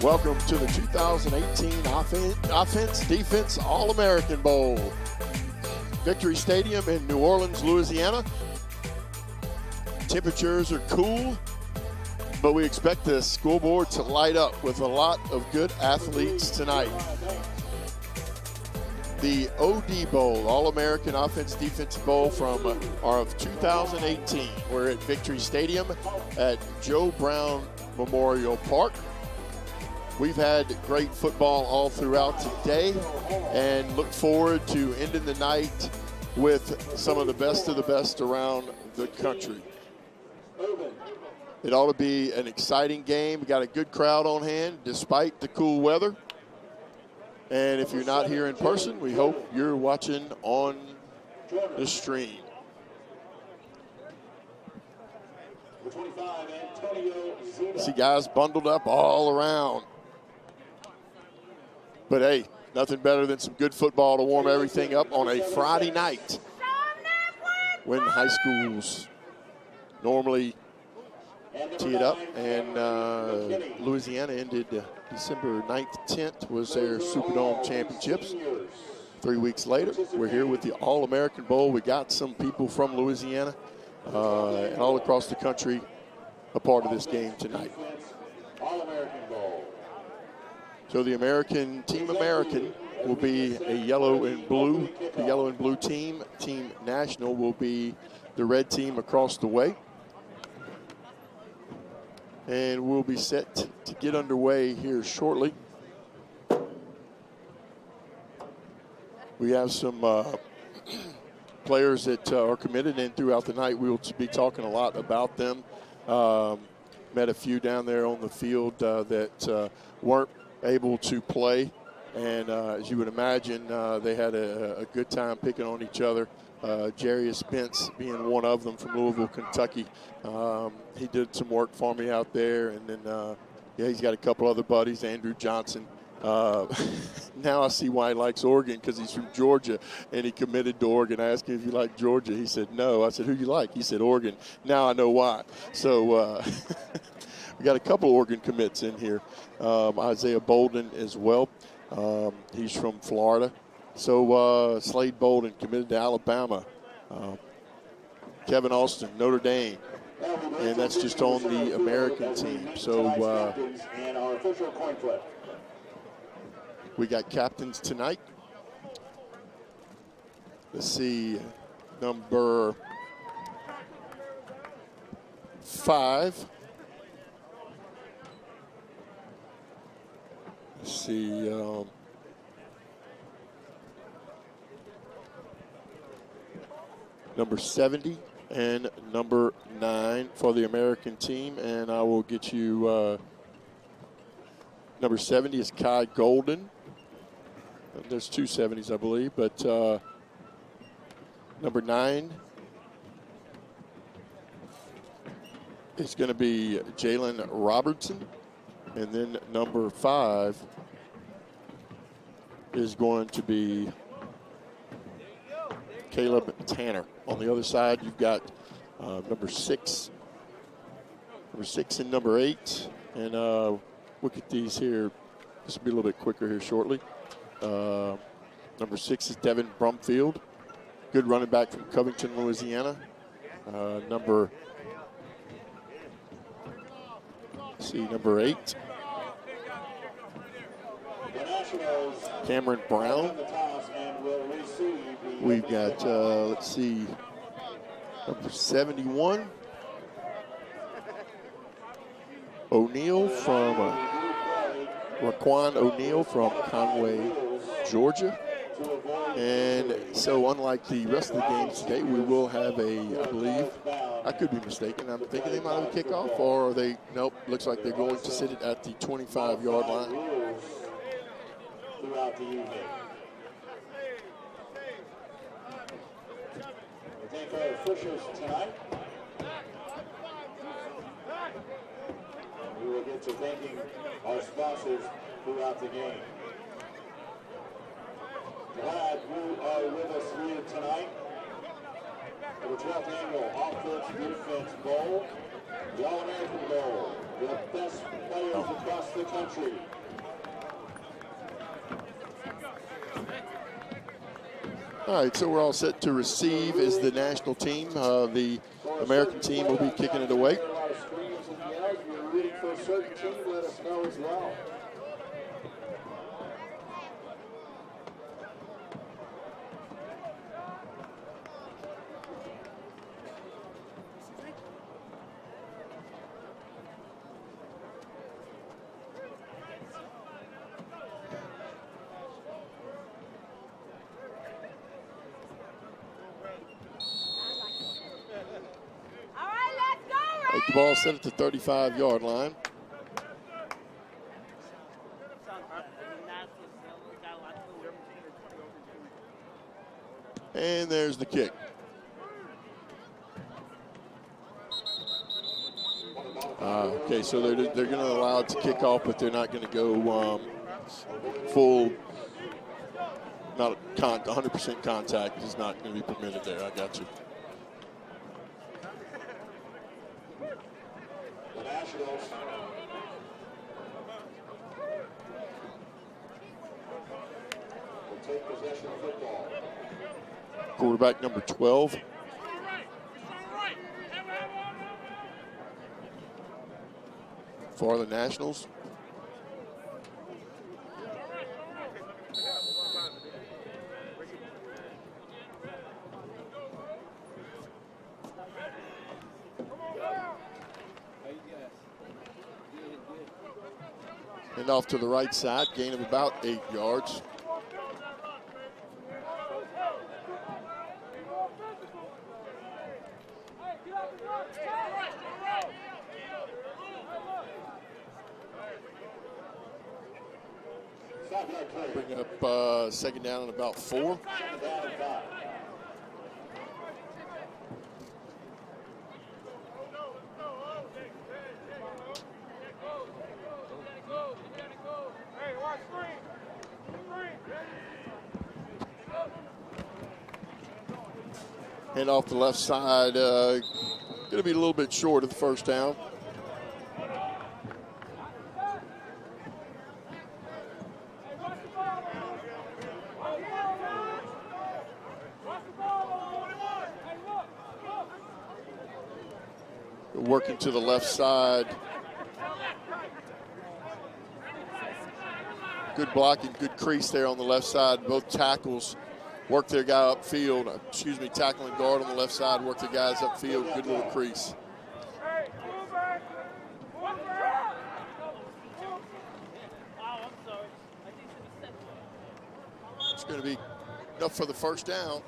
Welcome to the 2018 Offense Defense All-American Bowl. Victory Stadium in New Orleans, Louisiana. Temperatures are cool, but we expect the scoreboard to light up with a lot of good athletes tonight. The OD Bowl, All-American Offense Defense Bowl of 2018. We're at Victory Stadium at Joe Brown Memorial Park. We've had great football all throughout today and look forward to ending the night with some of the best around the country. It ought to be an exciting game. We got a good crowd on hand despite the cool weather. And if you're not here in person, we hope you're watching on the stream. See guys bundled up all around. But hey, nothing better than some good football to warm everything up on a Friday night when high schools normally tee it up. And Louisiana ended December 9th, 10th was their Superdome Championships. 3 weeks later, we're here with the All-American Bowl. We got some people from Louisiana and all across the country a part of this game tonight. All-American Bowl. So the Team American will be a yellow and blue. The yellow and blue team, Team National, will be the red team across the way. And we'll be set to get underway here shortly. We have some players that are committed, and throughout the night we'll be talking a lot about them. Met a few down there on the field that weren't able to play, and as you would imagine, they had a good time picking on each other. Jarius Spence being one of them from Louisville, Kentucky. He did some work for me out there, and then he's got a couple other buddies. Andrew Johnson. Now I see why he likes Oregon, because he's from Georgia and he committed to Oregon. I asked him if he liked Georgia. He said no. I said, who you like? He said Oregon. Now I know why. So we got a couple of Oregon commits in here. Isaiah Bolden as well. He's from Florida. So Slade Bolden committed to Alabama. Kevin Austin, Notre Dame. And that's just on the American team. So we got captains tonight. Let's see, number 5. Let's see. Number 70 and number 9 for the American team. And I will get you number 70 is Kai Golden. There's 2 70s, I believe, but number 9 is going to be Jalen Robertson, and then number 5 is going to be Caleb Tanner. On the other side, you've got number 6 and number 8, and look at these here. This will be a little bit quicker here shortly. Number 6 is Devin Brumfield, good running back from Covington, Louisiana. Number 8, Cameron Brown. We've got, number 71, O'Neal from Raquan O'Neal from Conway, Georgia. And so unlike the rest of the games today, we will have I believe, I could be mistaken, I'm thinking they might have a kickoff, or are they, nope, looks like they're going to sit it at the 25-yard line. Throughout the evening. We thank our officials tonight. We will get to thanking our sponsors throughout the game. Glad you are with us here tonight for the 12th annual Offense Defense Bowl, the All-American Bowl, the best players across the country All right, so we're all set to receive as the national team. The American team will be kicking it away. The ball set at the 35-yard line. And there's the kick. Okay, so they're going to allow it to kick off, but they're not going to go full, not 100% contact is not going to be permitted there. I got you. Quarterback number 12. For the Nationals. And off to the right side, gain of about 8 yards. Bring up second down and about 4. And off the left side, going to be a little bit short of the first down. Working to the left side. Good blocking, good crease there on the left side. Both tackles work their guy upfield. Tackle and guard on the left side, work their guys upfield. Good little crease. It's going to be enough for the first down.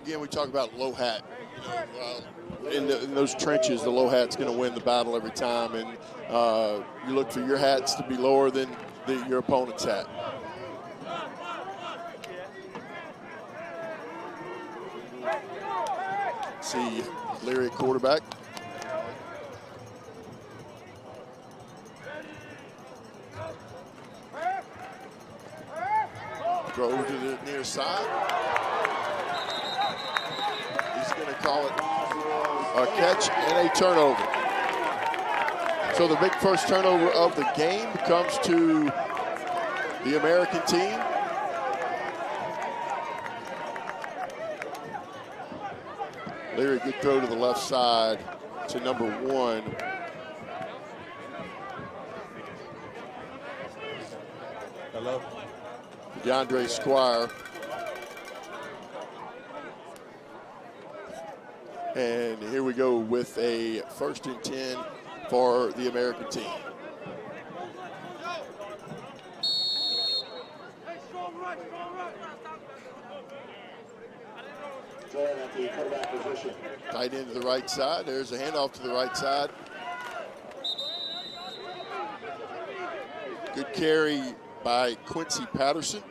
Again, we talk about low hat. In those trenches, the low hat's going to win the battle every time, and you look for your hats to be lower than your opponent's hat. See Leary at quarterback. Throw over to the near side. Call it a catch and a turnover. So the big first turnover of the game comes to the American team. Leary, good throw to the left side to number 1. Hello. DeAndre Squire. And here we go with a 1st and 10 for the American team. Tight end to the right side. There's a handoff to the right side. Good carry by Quincy Patterson.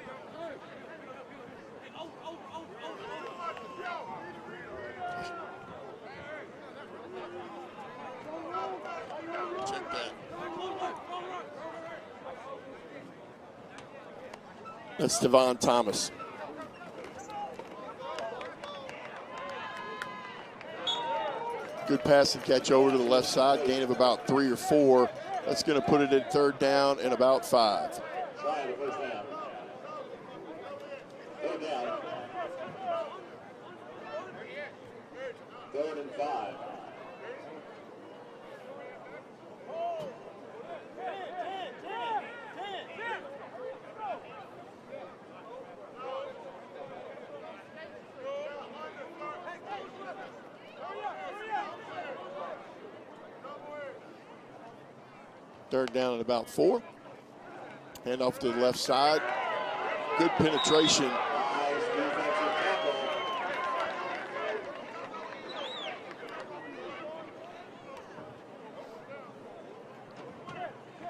That's Devon Thomas. Good pass and catch over to the left side, gain of about 3 or 4. That's going to put it at 3rd down and about 5. Try the first down. 3rd down. 3rd and 5. Third down and about 4. Hand off to the left side. Good penetration.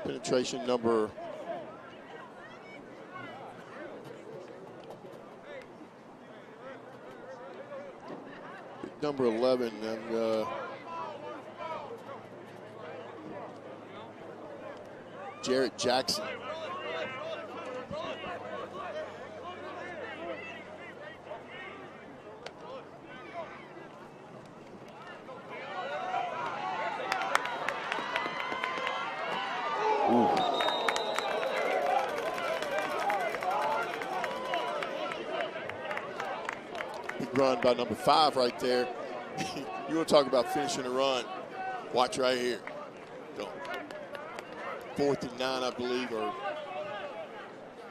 Penetration number number 11, and Jarrett Jackson. Big run by number 5 right there. You want to talk about finishing a run? Watch right here. Go. 4th and 9, I believe, or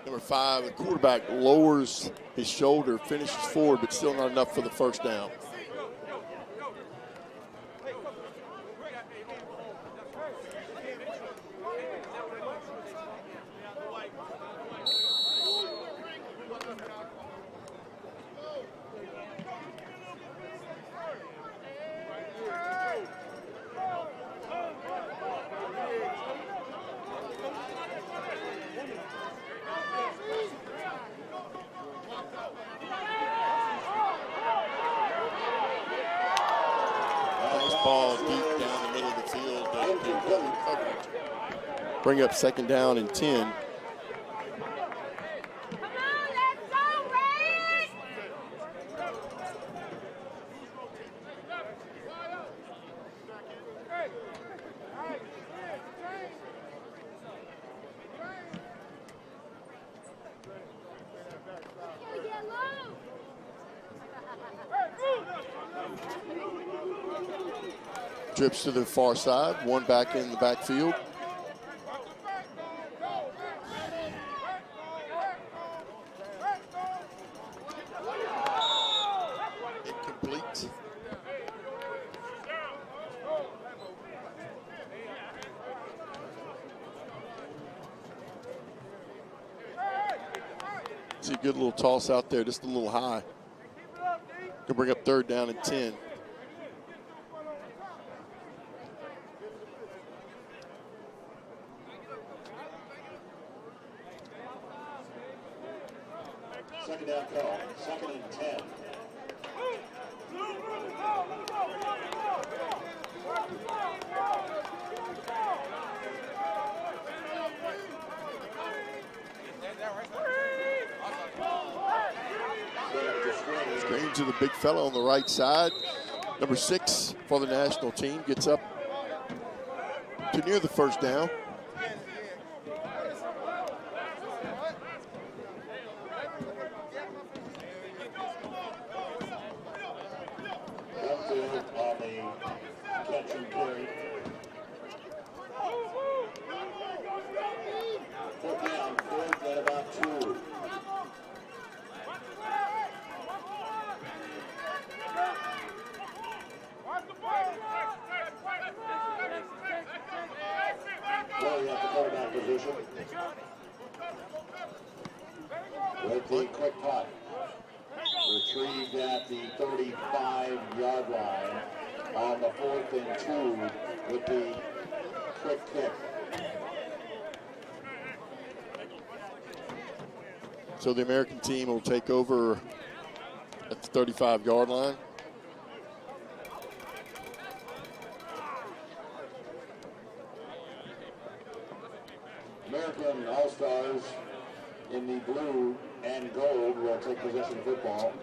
number 5. The quarterback lowers his shoulder, finishes forward, but still not enough for the first down. Ball deep down the middle of the field. Bring up 2nd down and 10. Trips to the far side, one back in the backfield. Incomplete. See a good little toss out there, just a little high. Gonna bring up 3rd down and 10. Second down call. 2nd and 10. Screen to the big fella on the right side. Number 6 for the national team gets up to near the first down. Quick punt. Retrieved at the 35-yard line on the 4th and 2 with the quick kick. So the American team will take over at the 35-yard line. American All-Stars in the blue and gold will take possession of football.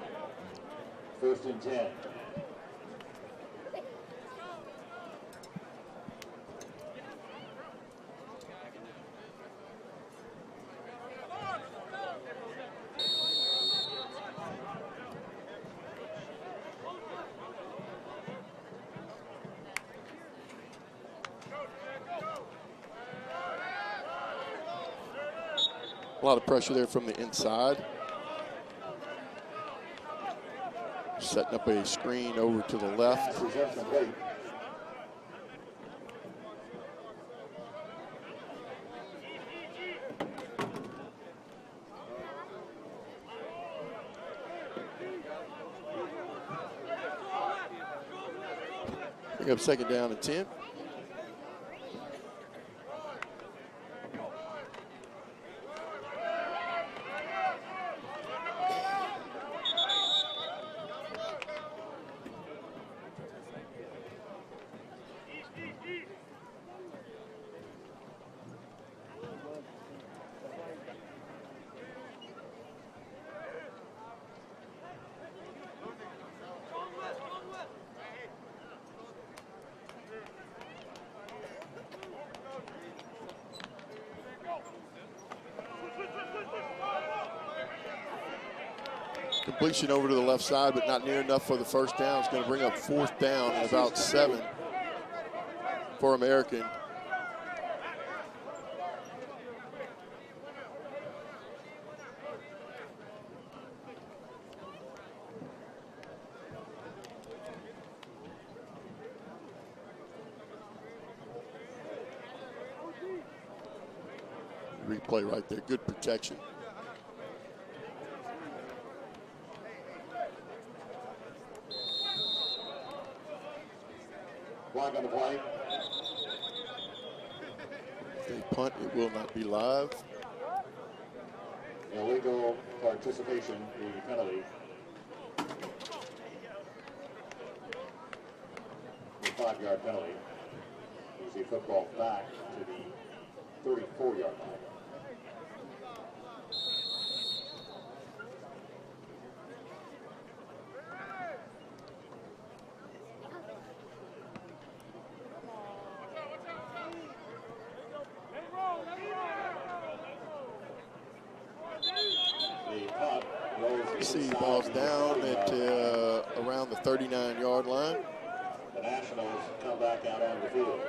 1st and 10. A lot of pressure there from the inside. Setting up a screen over to the left. Bring up 2nd down and 10. Completion over to the left side, but not near enough for the first down. It's going to bring up 4th down and about 7 for American. Replay right there, good protection. Flag on the play. If they punt, it will not be live. Illegal participation, the penalty. The 5-yard penalty. Moves the football back to the 34-yard line. See balls down at around the 39-yard line. The Nationals come back out on the field.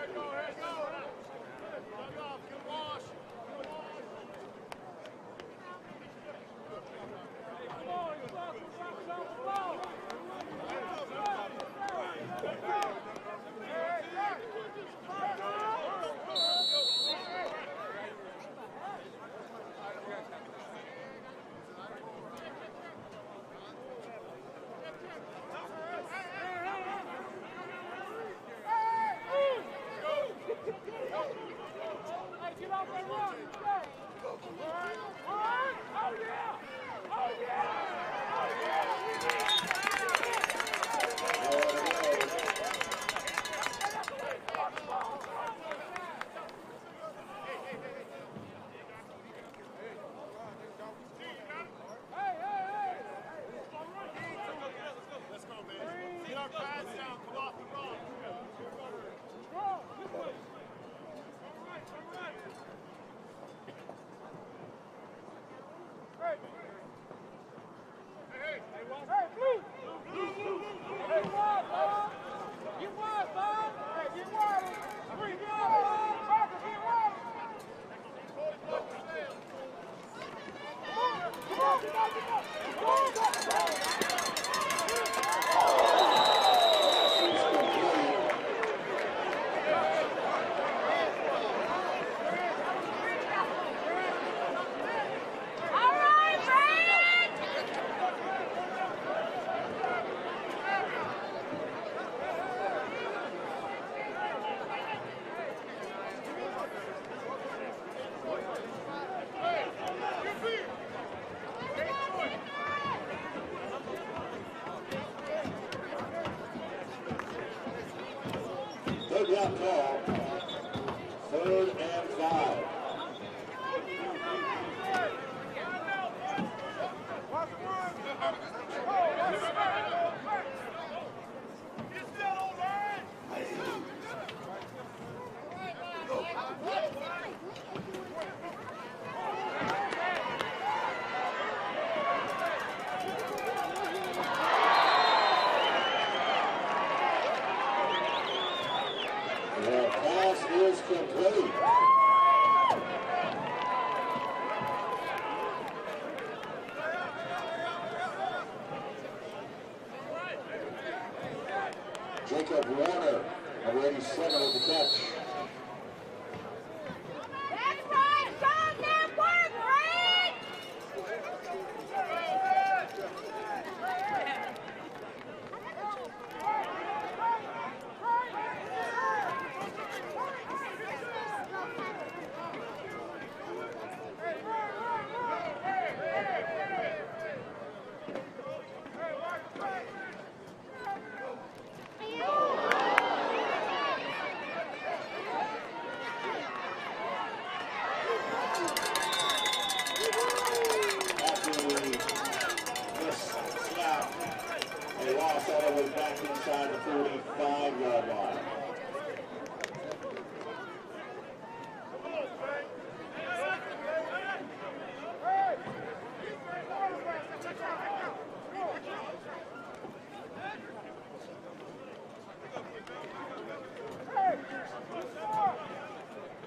Third down call. 3rd and 5. The pass is complete. Jacob Warner, number 87 with the catch. That's right. Come that work, Red. After the missed snap, a loss all the way back inside the 45-yard line.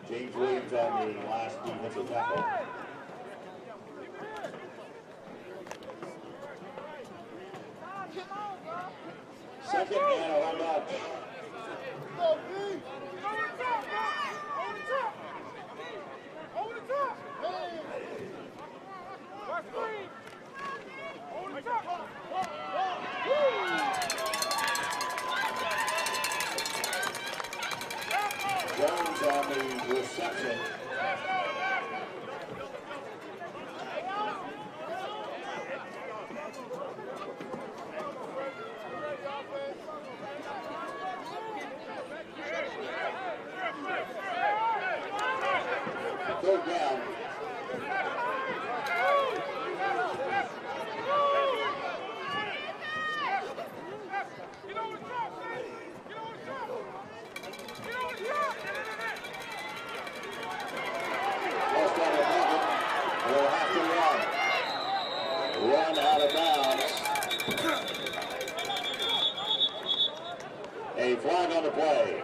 James Williams on the last defensive tackle. Second and a hold up. Jones on the reception. Third down. Lost on the pocket. We'll have to run. Run out of bounds. A flag on the play.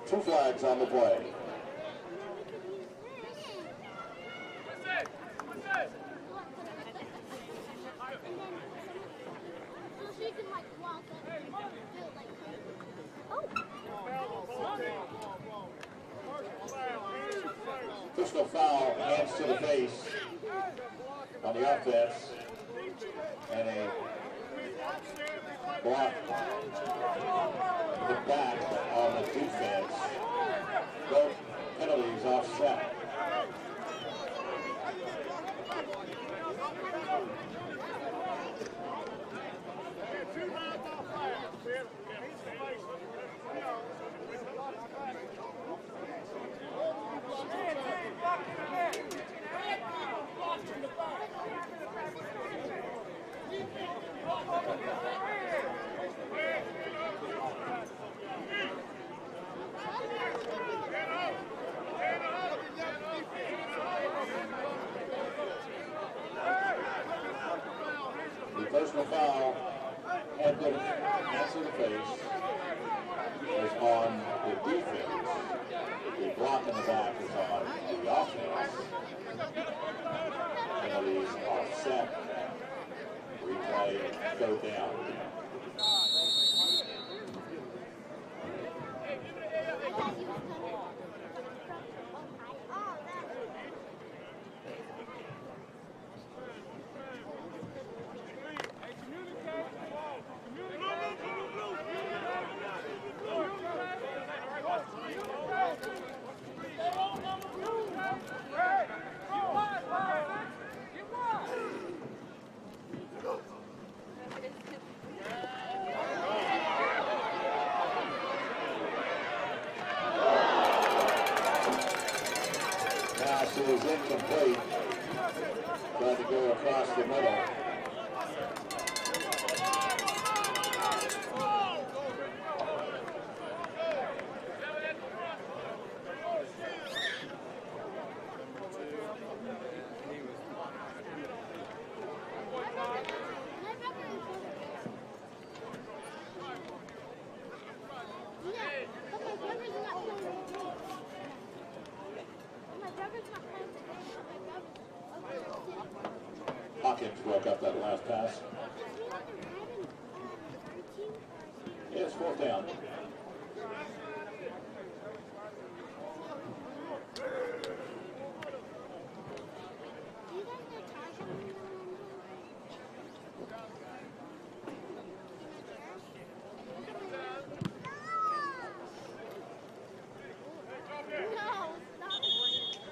Two flags on the play. So you can like walk up and do it like Personal foul, hands to the face on the offense, and a block the back on the defense. Both penalties offset. The personal foul, head to the face, is on the defense. The block in the back is on the offense. Penalties offset. Replay, go down. Pass is incomplete. Tried to go across the middle. Hawkins Hicks broke up that last pass. It's 4th down.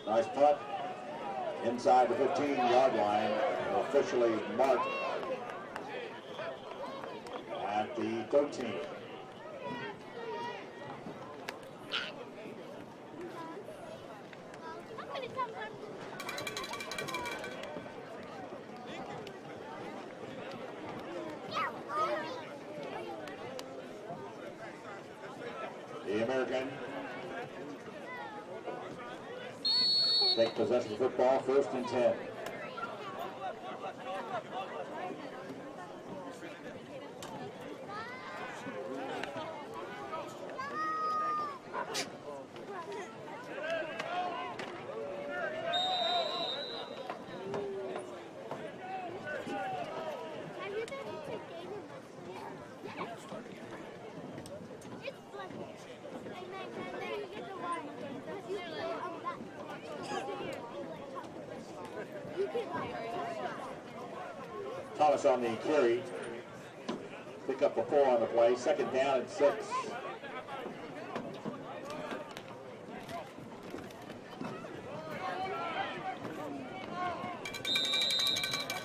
Nice punt. Inside the 15-yard line, officially marked at the 13. The American take possession of the football, 1st and 10. Thomas on the carry. Pick up a 4 on the play. 2nd down and 6.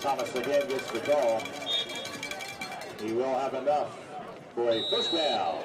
Thomas again gets the call. He will have enough for a 1st down.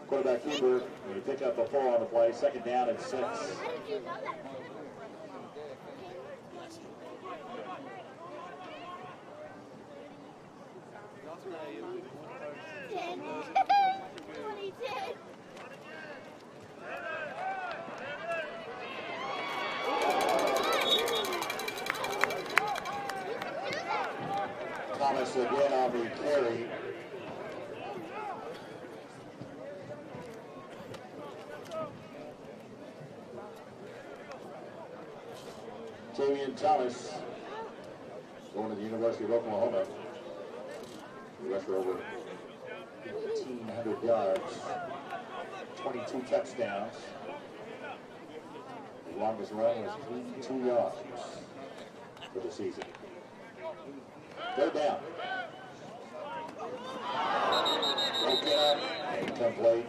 Quarterback Huber, we pick up a 4 on the play, 2nd down and 6. How did you know that? 10, 2010. Thomas again on the carry. Tavian Thomas going to the University of Oklahoma. He rushed for over 1,500 yards, 22 touchdowns. The longest run was 2 yards for the season. 3rd down. Broken up and incomplete.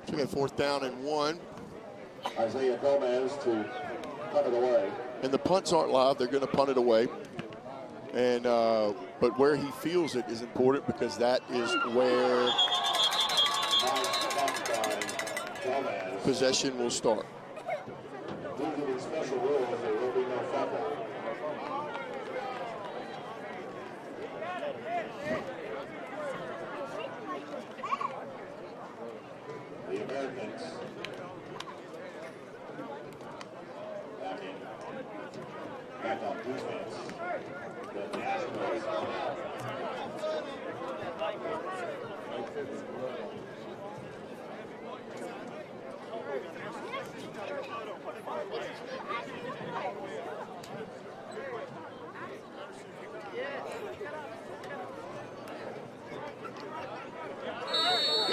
So we got 4th down and 1. Isaiah Gomez to punt it away. And the punts aren't live. They're going to punt it away. And but where he feels it is important because that is where possession will start. Due to these special rules, there will be no fumble. The Americans back on defense. The Nationals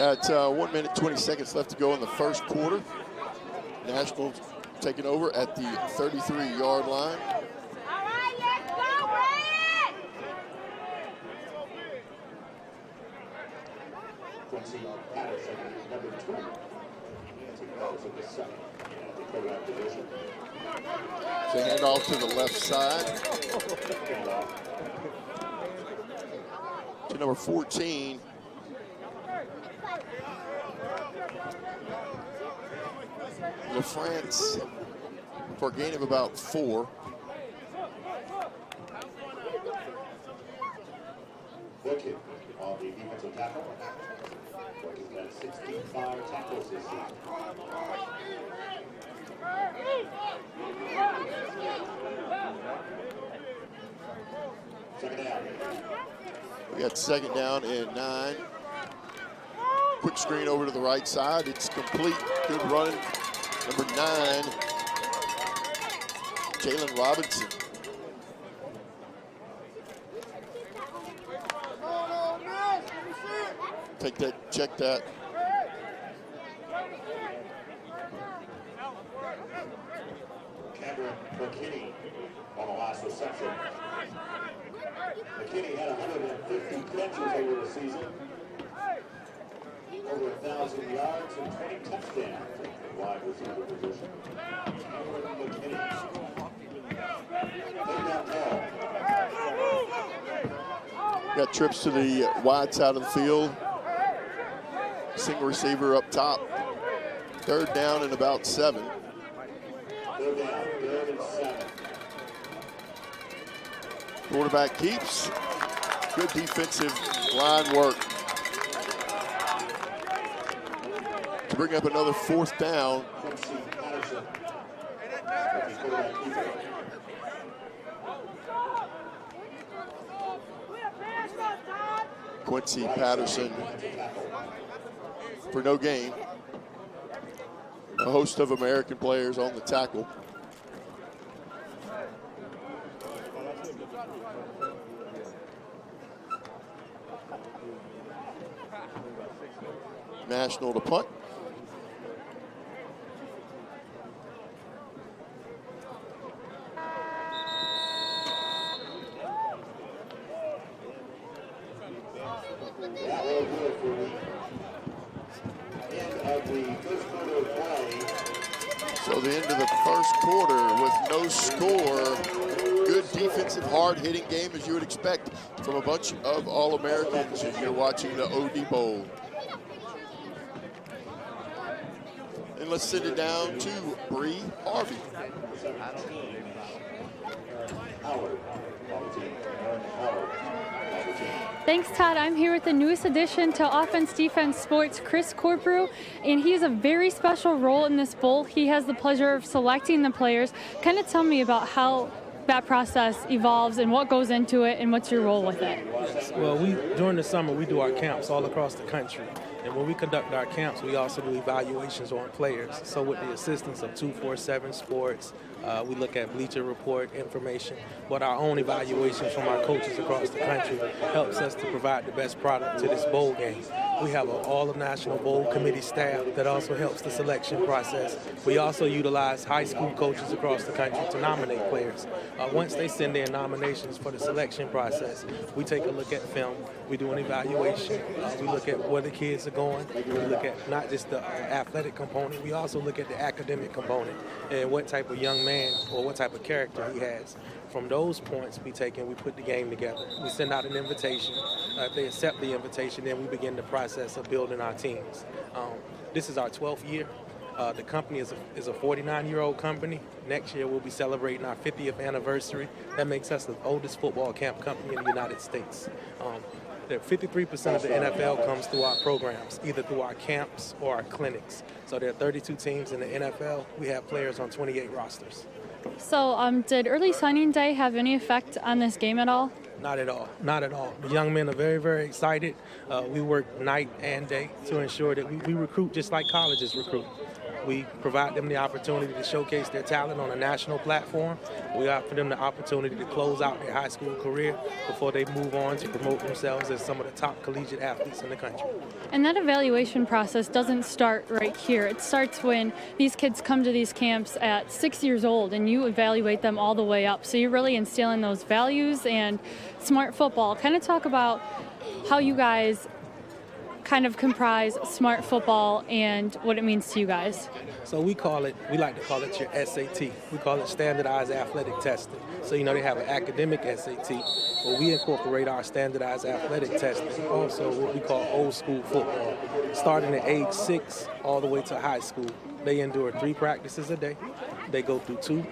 At 1 minute, 20 seconds left to go in the first quarter. Nationals taking over at the 33-yard line. All right, let's go, Red! Quincy Patterson, number 2. That in the second. The quarterback position. So handoff to the left side to number 14. LaFrance for a gain of about 4. Wicked on the defensive tackle. Wicked has 65 tackles this season. Second down. We got second down and 9. Quick screen over to the right side. It's complete. Good run. Number 9, Jalen Robinson. Take that, check that. Cameron McKinney on the last reception. McKinney had 150 catches over the season. Over 1,000 yards and 20 touchdowns at the wide receiver position. Cameron McKinney. Third down ball. Got trips to the wide side of the field. Single receiver up top. Third down and about 7. Third down, 3rd and 7. Quarterback keeps. Good defensive line work to bring up another 4th down. Quincy Patterson. Rookie quarterback keeper. Quincy Patterson for no gain. A host of American players on the tackle. National to punt. That will do it for the end of the first quarter of play. So the end of the first quarter with no score. Good defensive, hard-hitting game as you would expect from a bunch of All-Americans as you're watching the OD Bowl. And let's send it down to Bree Harvey. Howard on the team. Aaron Howard on the team. Thanks, Todd. I'm here with the newest addition to Offense Defense Sports, Chris Corprew, and he has a very special role in this bowl. He has the pleasure of selecting the players. Kind of tell me about how that process evolves and what goes into it and what's your role with it. Well, during the summer, we do our camps all across the country. And when we conduct our camps, we also do evaluations on players. So with the assistance of 247 Sports, we look at Bleacher Report information, but our own evaluations from our coaches across the country helps us to provide the best product to this bowl game. We have an all-national bowl committee staff that also helps the selection process. We also utilize high school coaches across the country to nominate players. Once they send their nominations for the selection process, we take a look at film, we do an evaluation, we look at where the kids are going, we look at not just the athletic component, we also look at the academic component and what type of young man or what type of character he has. From those points we take and we put the game together. We send out an invitation. If they accept the invitation, then we begin the process of building our teams. This is our 12th year. The company is a 49-year-old company. Next year we'll be celebrating our 50th anniversary. That makes us the oldest football camp company in the United States. 53% of the NFL comes through our programs, either through our camps or our clinics. So there are 32 teams in the NFL. We have players on 28 rosters. So did early signing day have any effect on this game at all? Not at all. Not at all. The young men are very, very excited. We work night and day to ensure that we recruit just like colleges recruit. We provide them the opportunity to showcase their talent on a national platform. We offer them the opportunity to close out their high school career before they move on to promote themselves as some of the top collegiate athletes in the country. And that evaluation process doesn't start right here. It starts when these kids come to these camps at 6 years old, and you evaluate them all the way up. So you're really instilling those values and smart football. Kind of talk about how you guys kind of comprise smart football and what it means to you guys. So we like to call it your SAT. We call it standardized athletic testing. So, they have an academic SAT, but we incorporate our standardized athletic testing, also what we call old school football, starting at age 6 all the way to high school. They endure 3 practices a day. They go through 2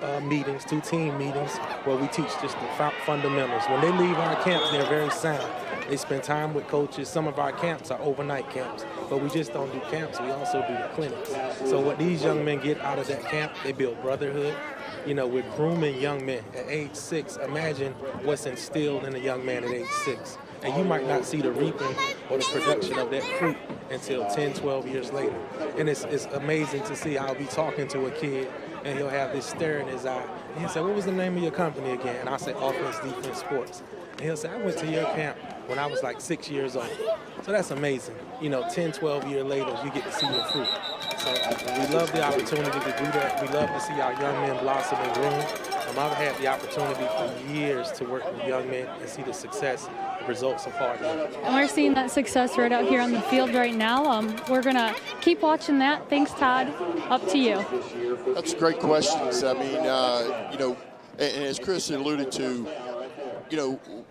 team meetings, where we teach just the fundamentals. When they leave our camps, they're very sound. They spend time with coaches. Some of our camps are overnight camps, but we just don't do camps. We also do the clinics. So what these young men get out of that camp, they build brotherhood. We're grooming young men at age 6. Imagine what's instilled in a young man at age 6. And you might not see the reaping or the production of that fruit until 10, 12 years later. And it's amazing to see how I'll be talking to a kid, and he'll have this stare in his eye. And he'll say, "What was the name of your company again?" And I'll say, "Offense, Defense, Sports." And he'll say, "I went to your camp when I was like 6 years old." So that's amazing. 10, 12 years later, you get to see your fruit. So we love the opportunity to do that. We love to see our young men blossom and groom. I've had the opportunity for years to work with young men and see the success, the results of hard work. And we're seeing that success right out here on the field right now. We're going to keep watching that. Thanks, Todd. Up to you. That's great questions. I mean, and as Chris alluded to,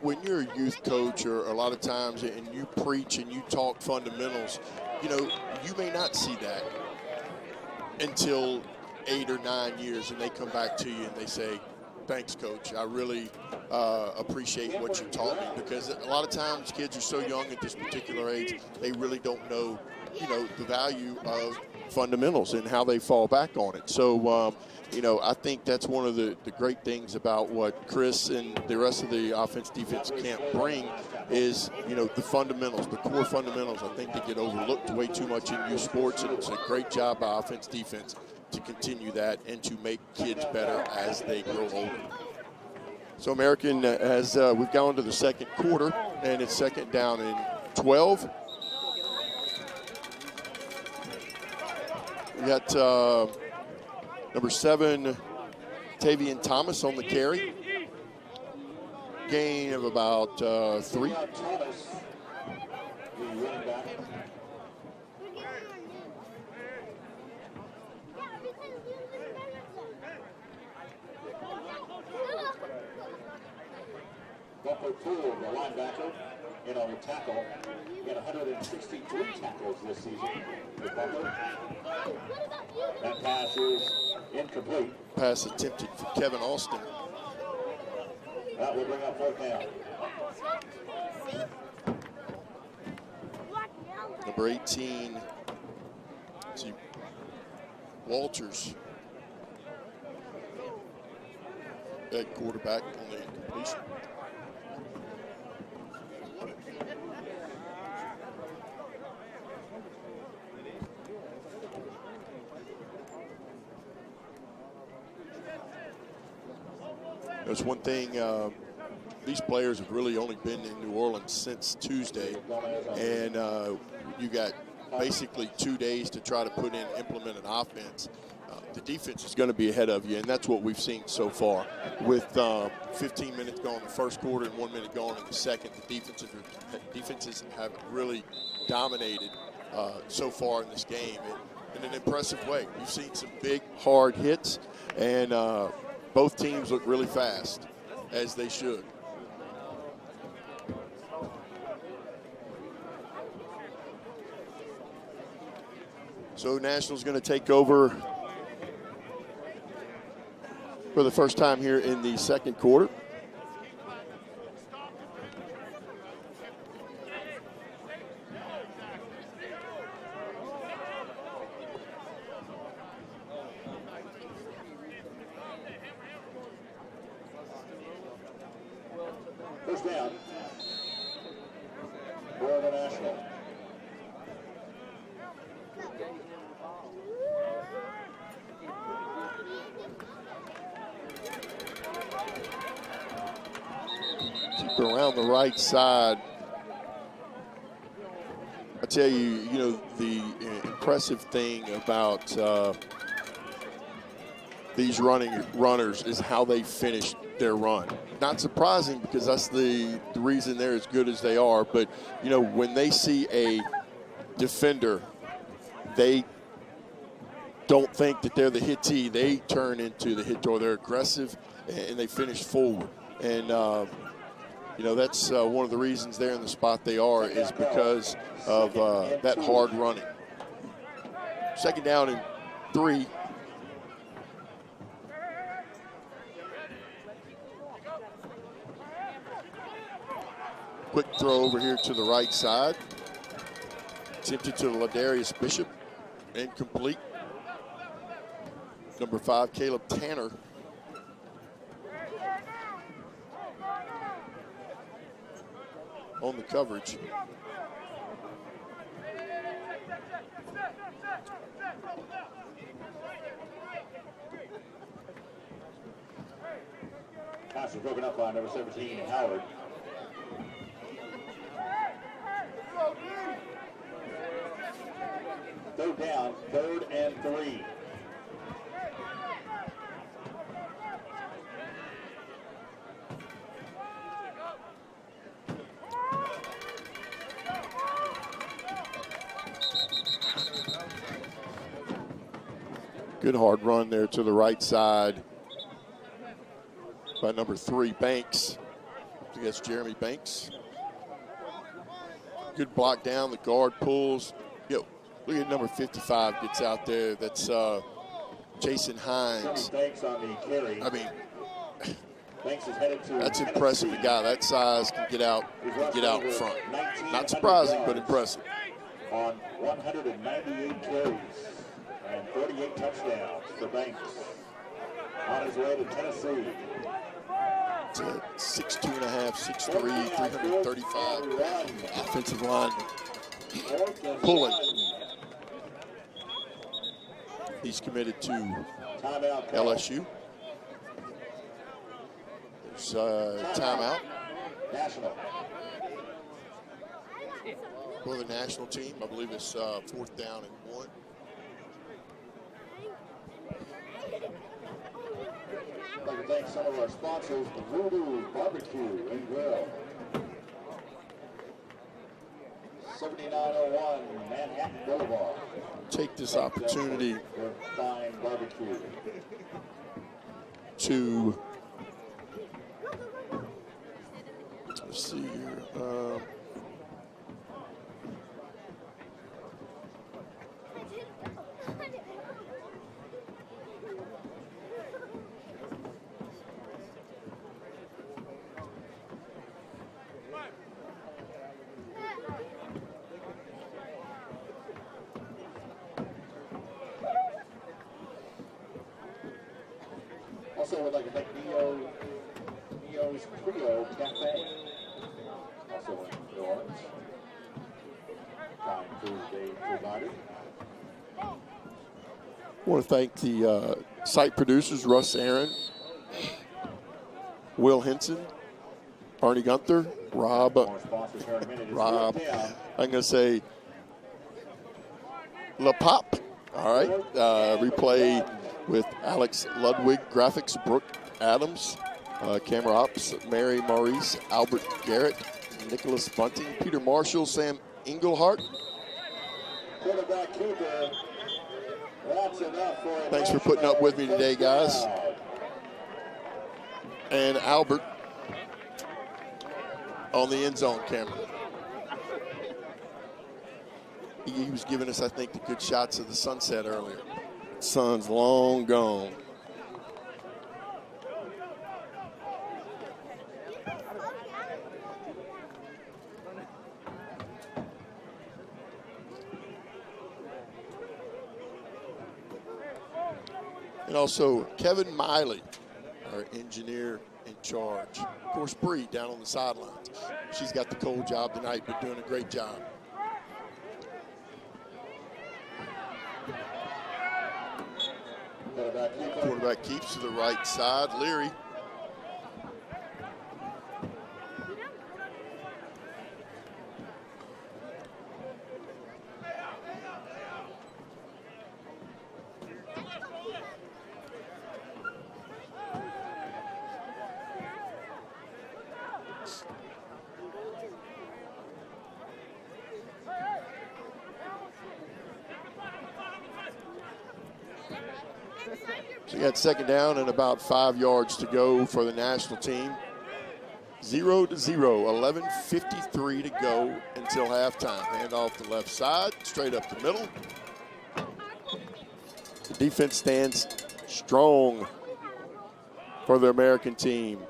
when you're a youth coach, or a lot of times, and you preach and you talk fundamentals, you may not see that until 8 or 9 years, and they come back to you and they say, "Thanks, Coach. I really appreciate what you taught me," because a lot of times kids are so young at this particular age, they really don't know, the value of fundamentals and how they fall back on it. So, I think that's one of the great things about what Chris and the rest of the offense-defense camp bring is, the fundamentals, the core fundamentals. I think they get overlooked way too much in youth sports, and it's a great job by offense-defense to continue that and to make kids better as they grow older. So American, as we've gone to the second quarter, and it's second down and 12. We got number 7, Tavian Thomas on the carry. Gain of about 3. Bumper Poole, the linebacker, on tackle. He had 163 tackles this season with Bumper. That pass is incomplete. Pass attempted for Kevin Austin. That will bring up 4th down. Number 18, Walters at quarterback on the incompletion. There's one thing, these players have really only been in New Orleans since Tuesday, and you got basically 2 days to try to implement an offense. The defense is going to be ahead of you, and that's what we've seen so far. With 15 minutes gone in the first quarter and 1 minute gone in the second, the defenses have really dominated so far in this game in an impressive way. We've seen some big, hard hits, and both teams look really fast, as they should. So National's going to take over for the first time here in the second quarter. First down for the National. around the right side. I tell you, the impressive thing about these runners is how they finish their run. Not surprising because that's the reason they're as good as they are. But, when they see a defender, they don't think that they're the hittee. They turn into the hit, or they're aggressive, and they finish forward. And, that's one of the reasons they're in the spot they are is because of that hard running. Second down and 3. Quick throw over here to the right side. Attempted to Ladarius Bishop. Incomplete. Number 5, Caleb Tanner. On the coverage. Pass is broken up by number 17, Howard. Third down, 3rd and 3. Good hard run there to the right side by number 3, Banks. I think that's Jeremy Banks. Good block down. The guard pulls. Look at number 55 gets out there. That's Jason Hines. Banks on the carry. I mean, Banks is headed to that's impressive. A guy that size can get out in front. Not surprising, but impressive. On 198 carries and 38 touchdowns for Banks. On his way to Tennessee. It's a 6'2.5", 6'3", 335 offensive lineman. Pulling. He's committed to LSU. There's timeout. National. For the national team, I believe it's 4th down and 1. I'd like to thank some of our sponsors, the Voodoo Barbecue and Grill. 7901 Manhattan Boulevard. Take this opportunity for fine barbecue. to, let's see here. Also, would like to thank Neo's Trio Cafe. Also in New Orleans. Fine food they provided. I want to thank the site producers, Russ Aaron, Will Henson, Arnie Gunther, Rob, I'm going to say La Pop. All right. Replay with Alex Ludwig, graphics, Brooke Adams, camera ops, Mary Maurice, Albert Garrett, Nicholas Bunting, Peter Marshall, Sam Englehart. Quarterback Cooper. That's enough for Thanks for putting up with me today, guys. And Albert on the end zone camera. He was giving us, I think, the good shots of the sunset earlier. Sun's long gone. And also Kevin Miley, our engineer in charge. Of course, Bree down on the sidelines. She's got the cold job tonight, but doing a great job. Quarterback keeps to the right side. Leary So you got second down and about 5 yards to go for the national team. 0-0, 11:53 to go until halftime. Hand off the left side, straight up the middle. The defense stands strong for the American team.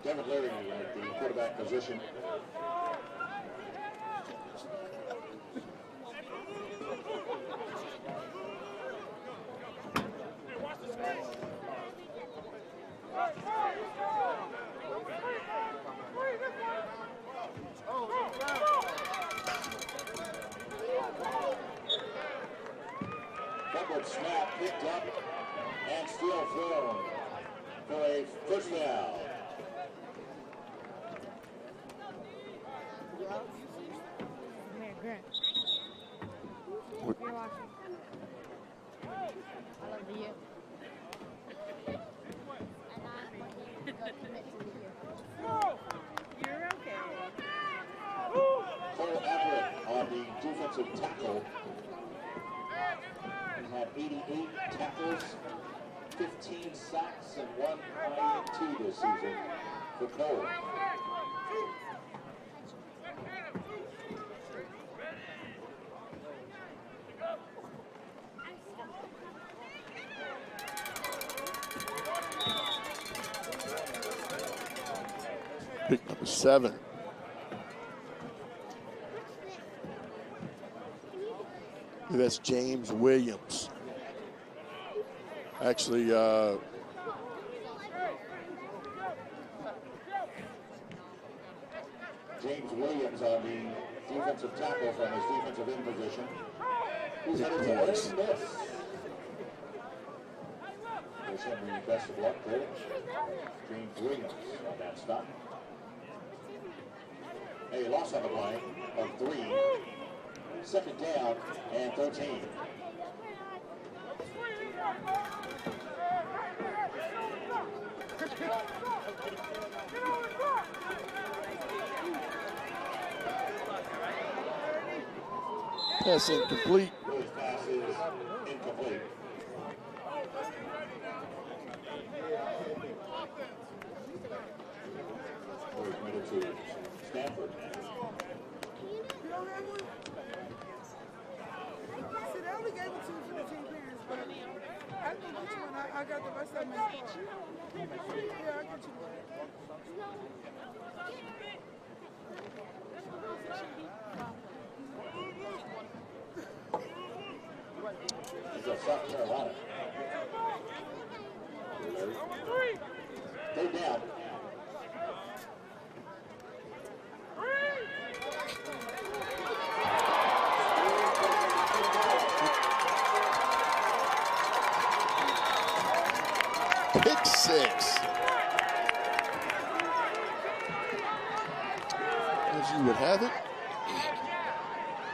Devin Leary at the quarterback position. Backward snap picked up and still thrown for a first down. Grant. You're watching. I love you. You're okay. Cole Everett on the defensive tackle. He had 88 tackles, 15 sacks, and 1 INT this season for Cole. Pick number 7. That's James Williams. Actually, James Williams on the defensive tackle from his defensive end position. He's headed to Ole Miss. Wish him the best of luck there. James Williams on that stop. A loss on the play of 3. Second down and 13. pass incomplete. Those passes incomplete. We're committed to Stanford. See, they only gave it to you for the 10 parents, but I can get you one. I got the rest of them in the car. Yeah, I'll get you one. He's of South Carolina. Third down. Pick 6. As you would have it.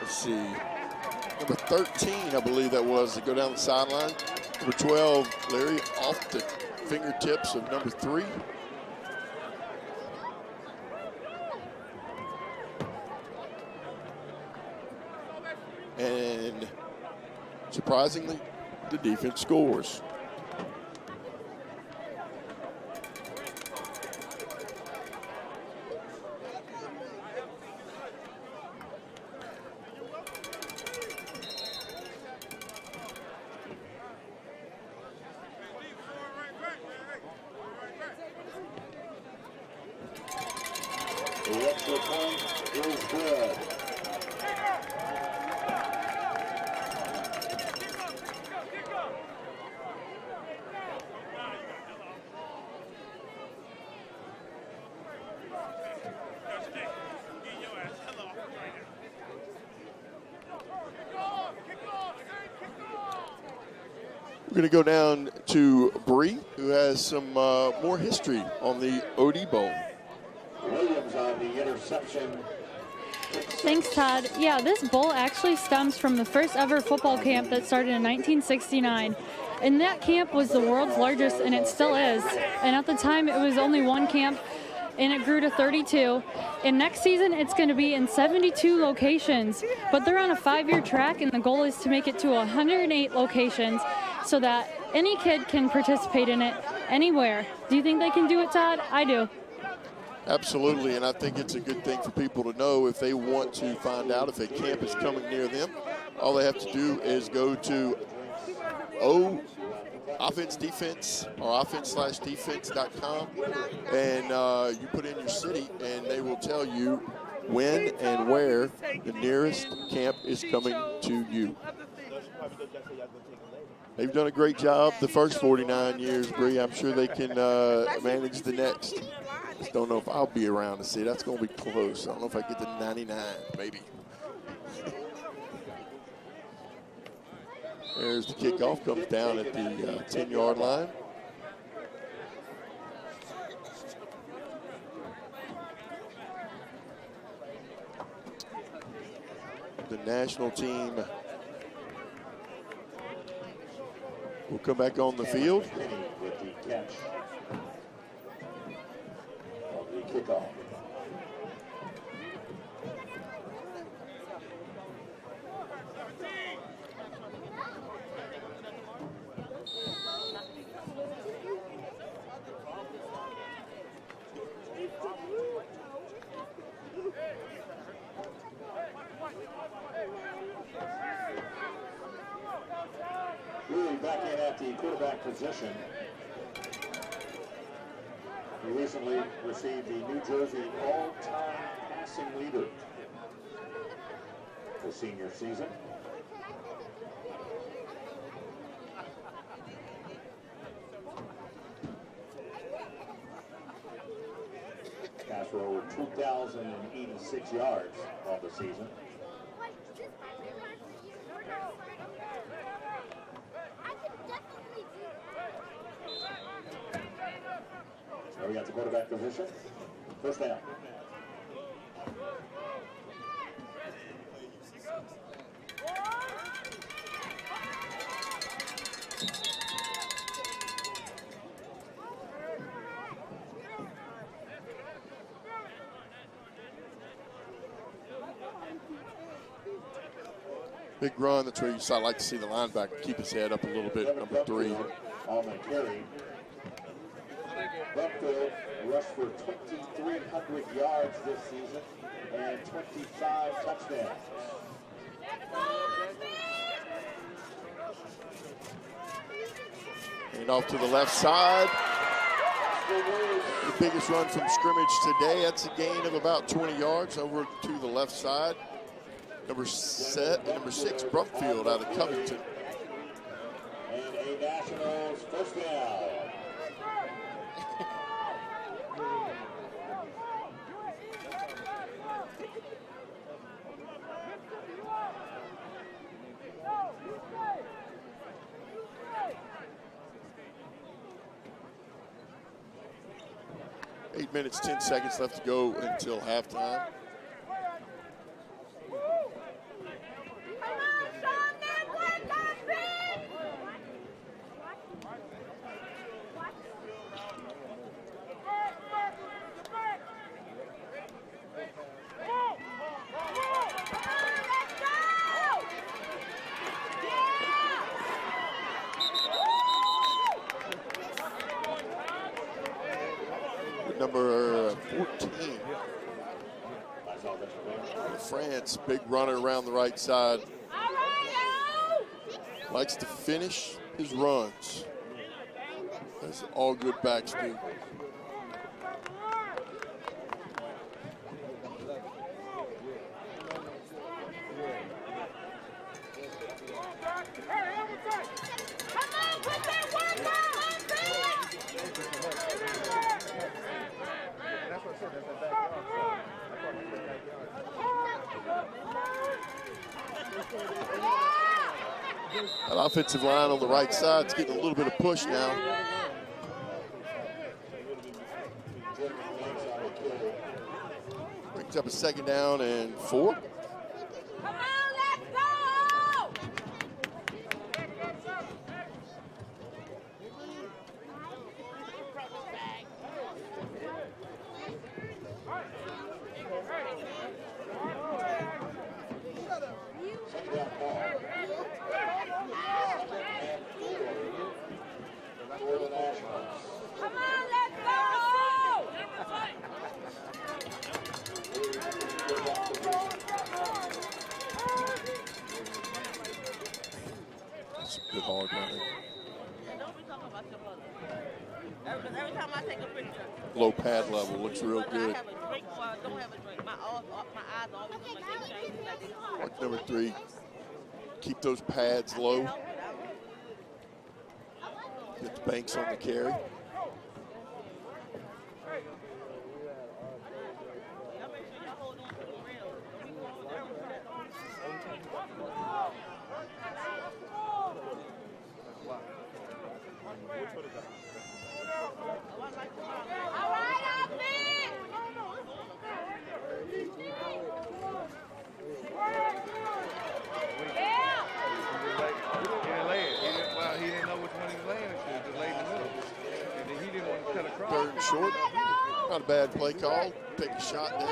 Let's see. Number 13, I believe that was, to go down the sideline. Number 12, Larry, off the fingertips of number 3. And surprisingly, the defense scores. The extra point is good. We're going to go down to Bree, who has some more history on the OD Bowl. Williams on the interception. Thanks, Todd. Yeah, this bowl actually stems from the first ever football camp that started in 1969. And that camp was the world's largest, and it still is. And at the time, it was only one camp, and it grew to 32. And next season, it's going to be in 72 locations. But they're on a 5-year track, and the goal is to make it to 108 locations so that any kid can participate in it anywhere. Do you think they can do it, Todd? I do. Absolutely, and I think it's a good thing for people to know if they want to find out if a camp is coming near them. All they have to do is go to offense defense or offense/defense.com, and you put in your city, and they will tell you when and where the nearest camp is coming to you. They've done a great job the first 49 years, Bree. I'm sure they can manage the next. Just don't know if I'll be around to see. That's going to be close. I don't know if I get to 99, maybe. There's the kickoff, comes down at the 10-yard line. The national team will come back on the field. With the catch of the kickoff. Really back in at the quarterback position. He recently received the New Jersey all-time passing leader for senior season. Passed for over 2,086 yards on the season. So we got the quarterback position. First down. Big run. That's where you like to see the linebacker keep his head up a little bit. Number 3. On the carry. Buckfield rushed for 2,300 yards this season and 25 touchdowns. And off to the left side. The biggest run from scrimmage today. That's a gain of about 20 yards over to the left side. Number 6, Buckfield out of Covington. And a Nationals first down. Eight minutes, 10 seconds left to go until halftime. Number 14. France, big runner around the right side. Likes to finish his runs. That's all good backs do. That offensive line on the right side is getting a little bit of push now. Brings up a second down and 4. low pad level. Looks real good. I have a drink or I don't have a drink. My eyes always look like they change like they Mark number 3, keep those pads low. Get the Banks on the carry. All right, offense. Yeah. He didn't know which one he was laying it to. Just laid in the middle. And then he didn't want to cut across. 3rd and short. Not a bad play call. Take a shot there.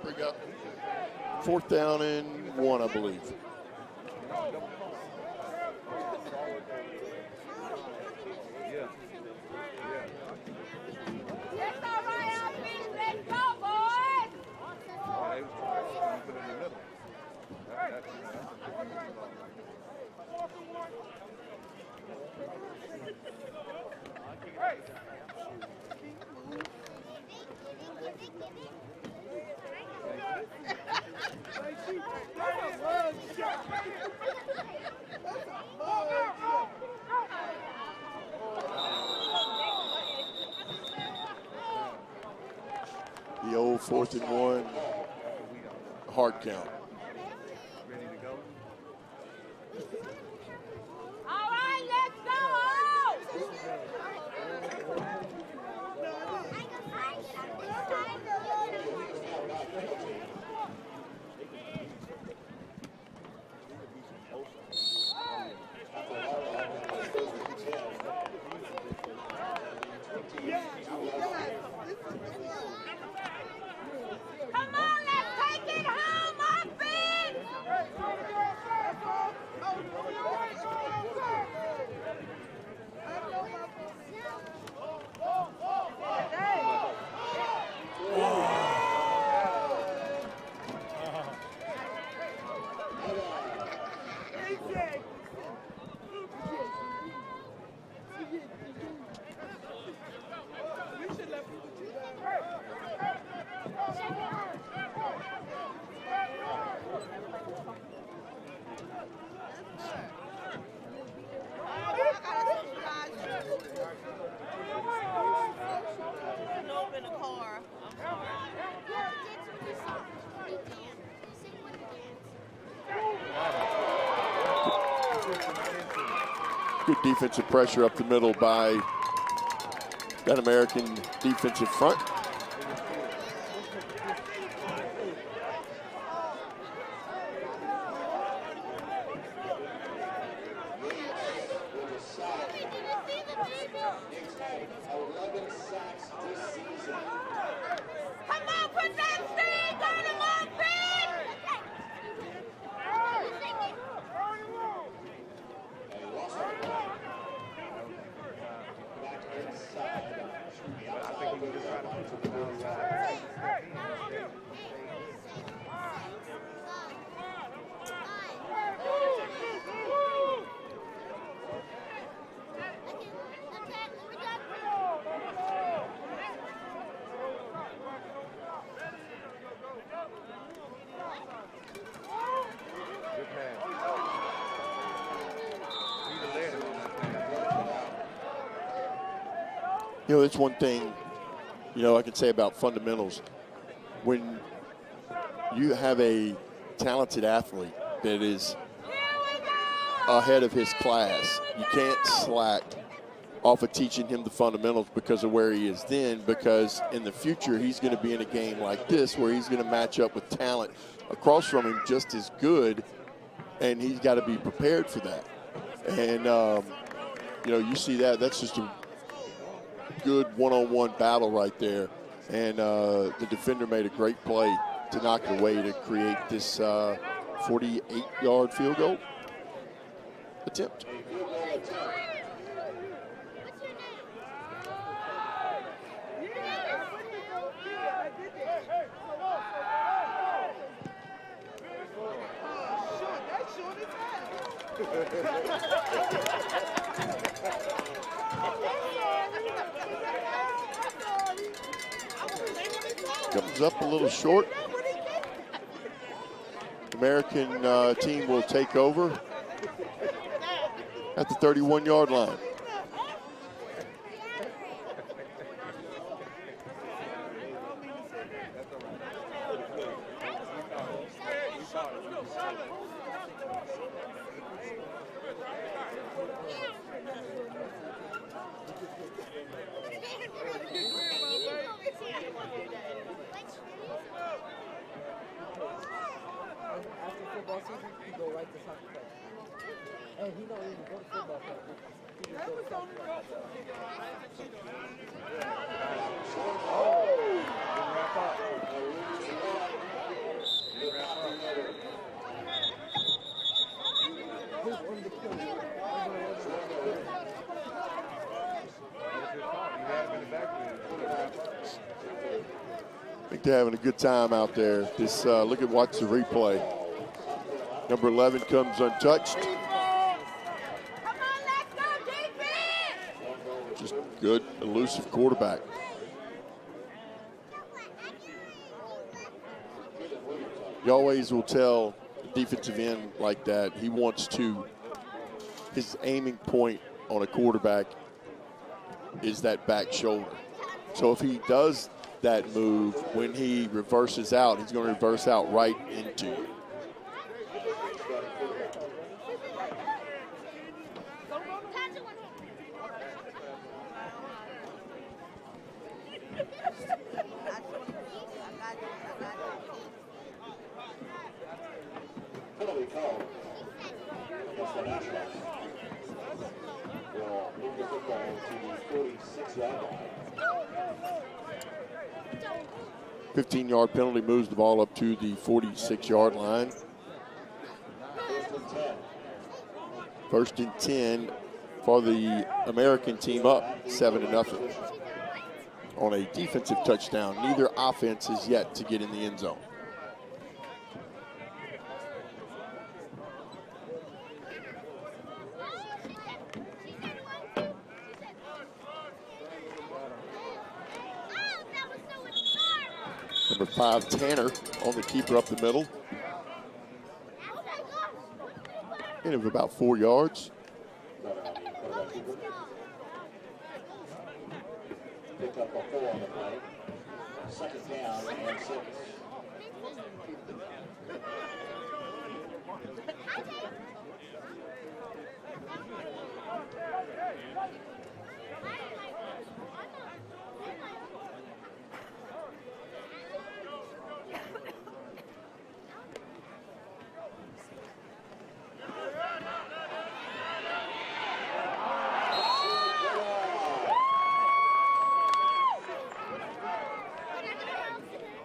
Bring up 4th down and 1, I believe. That's all right, offense. Let's go, boys. Put it in the middle. The old 4th and 1 hard count. All right, let's go. Come on, let's take it home, offense. in the car. I'm sorry. Good defensive pressure up the middle by that American defensive front. Come on, put that sting on him, You know, that's one thing, you know, I can say about fundamentals. When you have a talented athlete that is ahead of his class, you can't slack off of teaching him the fundamentals because of where he is then, because in the future he's going to be in a game like this where he's going to match up with talent across from him just as good, and he's got to be prepared for that. And, you know, you see that, that's just a good one-on-one battle right there, and the defender made a great play to knock it away to create this 48-yard field goal attempt. Comes up a little short. American team will take over at the 31-yard line. I think they're having a good time out there. This watch the replay. Number 11 comes untouched. Just good, elusive quarterback. You always will tell a defensive end like that, he wants to, his aiming point on a quarterback is that back shoulder. So if he does that move, when he reverses out, he's going to reverse out right into you. Penalty called against the Nationals. Will move the football to the 46-yard line. 15-yard penalty moves the ball up to the 46-yard line. First and 10 for the American team, up 7-0 on a defensive touchdown. Neither offense is yet to get in the end zone. Number 5, Tanner, on the keeper up the middle. Gain of about 4 yards. Picked up a 4 on the play. Second down and 6.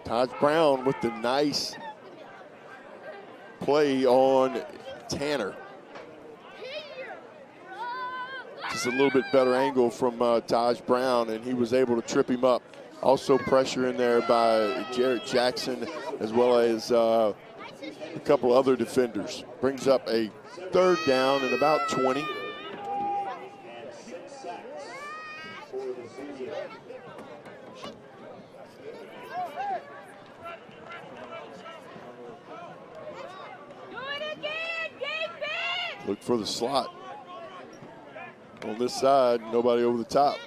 Taj Brown with the nice play on Tanner. Just a little bit better angle from Taj Brown, and he was able to trip him up. Also pressure in there by Jarrett Jackson, as well as a couple other defenders. Brings up a third down and about 20. And 6 sacks for the season. Look for the slot. On this side, nobody over the top.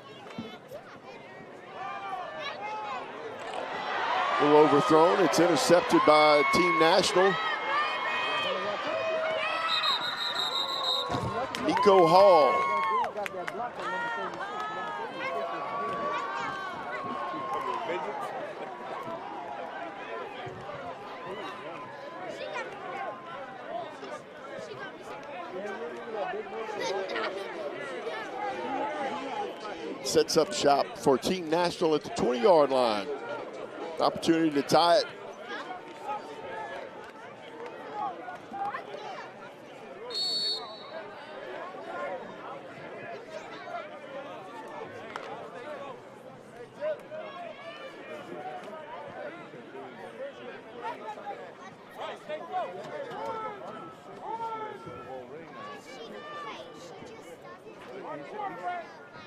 A little overthrown. It's intercepted by Team National. Nico Hall. Sets up shop for Team National at the 20-yard line. Opportunity to tie it.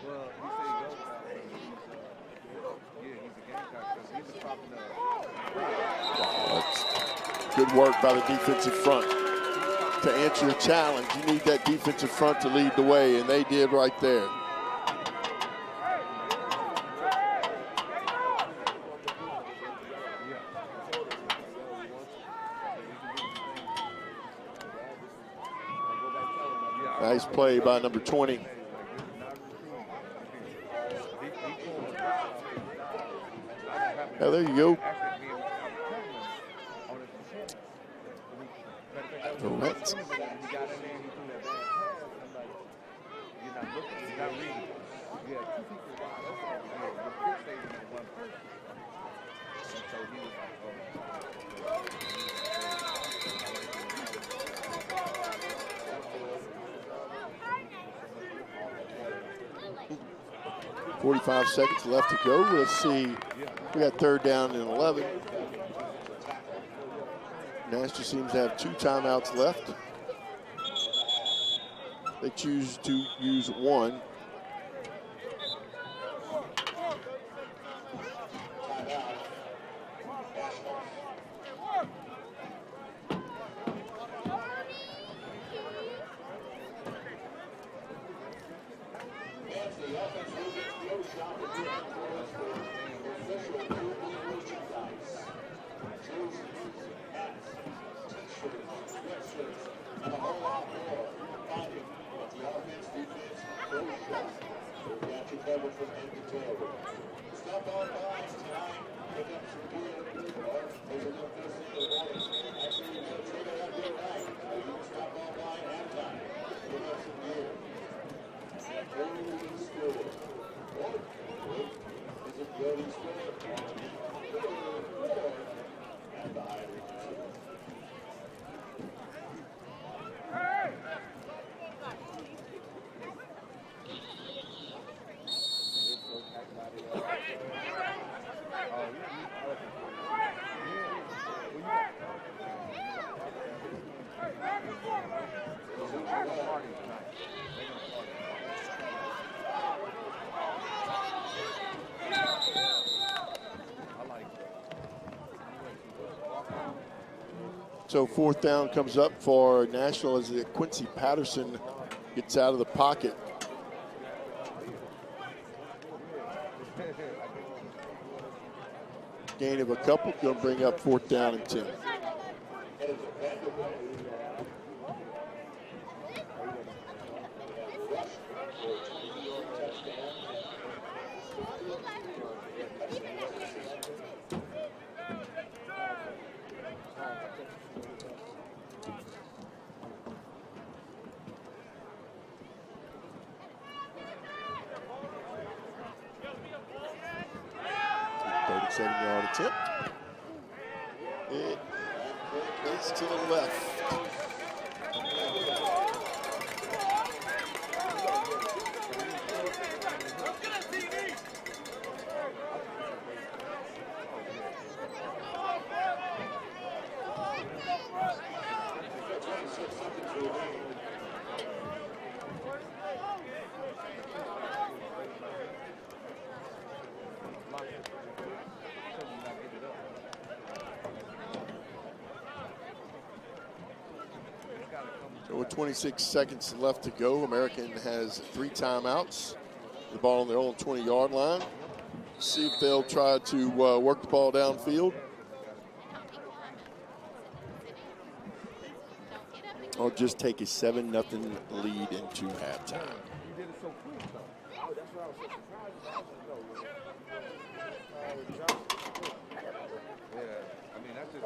Well, he said he goes out. Yeah, he's a Gamecock because he was popping up. That's good work by the defensive front. To answer your challenge, you need that defensive front to lead the way, and they did right there. Nice play by number 20. Yeah, there you go. Correct. .45 seconds left to go. Let's see. We got 3rd down and 11. Nashville seems to have 2 timeouts left. They choose to use 1. So 4th down comes up for Nashville as Quincy Patterson gets out of the pocket. Gain of a couple, going to bring up 4th down and 10. Attempt. It is to the left. So with 26 seconds left to go, American has 3 timeouts. The ball on their own 20-yard line. See if they'll try to work the ball downfield. Or just take a 7-0 lead into halftime.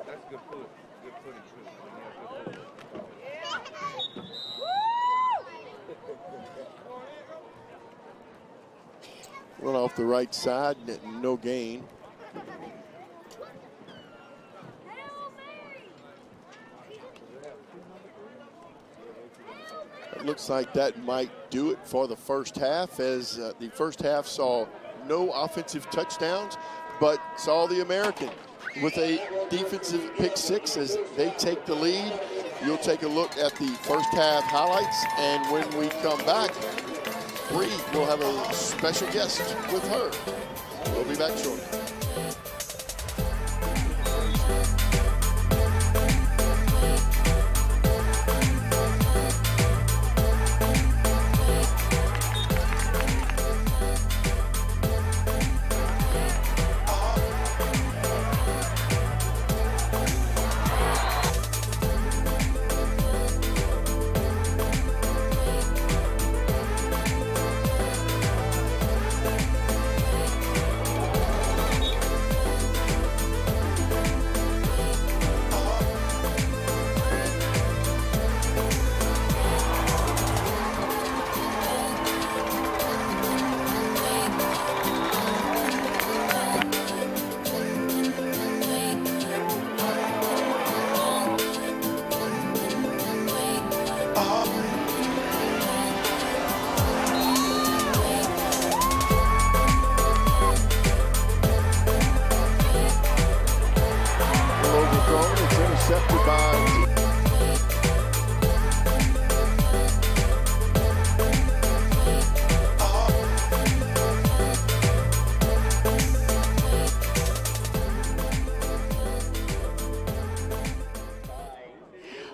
That's good footing. Good footing too. Run off the right side, no gain. It looks like that might do it for the first half, as the first half saw no offensive touchdowns, but saw the American with a defensive pick 6 as they take the lead. You'll take a look at the first half highlights, and when we come back, Bree will have a special guest with her. We'll be back shortly.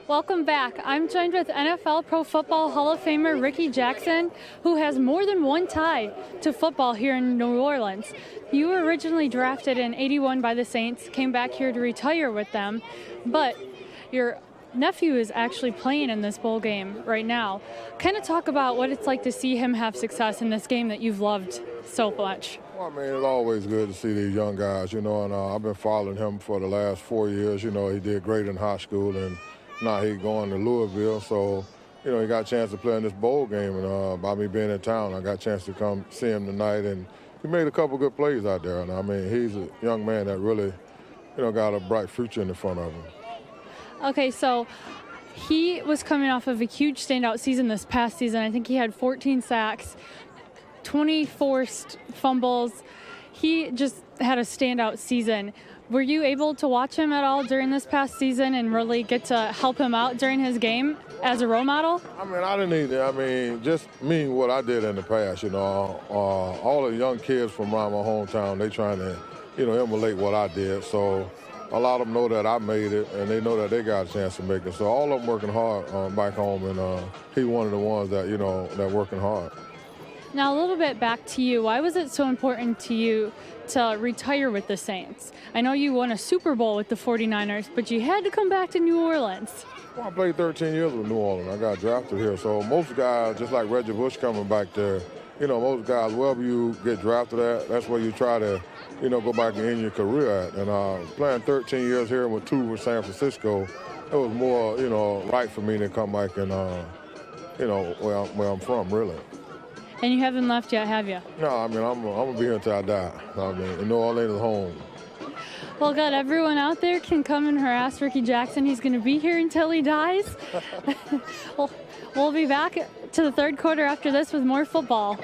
Welcome back. I'm joined with NFL Pro Football Hall of Famer Ricky Jackson, who has more than one tie to football here in New Orleans. You were originally drafted in '81 by the Saints, came back here to retire with them, but your nephew is actually playing in this bowl game right now. Kind of talk about what it's like to see him have success in this game that you've loved so much. Well, I mean, it's always good to see these young guys, and I've been following him for the last 4 years. He did great in high school, and now he's going to Louisville, so, he got a chance to play in this bowl game, and by me being in town, I got a chance to come see him tonight, and he made a couple good plays out there, and I mean, he's a young man that really, got a bright future in front of him. Okay, so he was coming off of a huge standout season this past season. I think he had 14 sacks, 20 forced fumbles. He just had a standout season. Were you able to watch him at all during this past season and really get to help him out during his game as a role model? I mean, I didn't either. I mean, just me, what I did in the past, all the young kids from around my hometown, they trying to, emulate what I did. So a lot of them know that I made it, and they know that they got a chance to make it. So all of them working hard back home, and he's one of the ones that, that working hard. Now, a little bit back to you. Why was it so important to you to retire with the Saints? I know you won a Super Bowl with the 49ers, but you had to come back to New Orleans. Well, I played 13 years with New Orleans. I got drafted here. So most guys, just like Reggie Bush coming back there, most guys, wherever you get drafted at, that's where you try to, go back and end your career at. And playing 13 years here with 2 with San Francisco, it was more, right for me to come back and, where I'm from, really. And you haven't left yet, have you? No, I mean, I'm going to be here until I die. I mean, New Orleans is home. Well, good. Everyone out there can come and harass Ricky Jackson. He's going to be here until he dies. We'll be back to the third quarter after this with more football.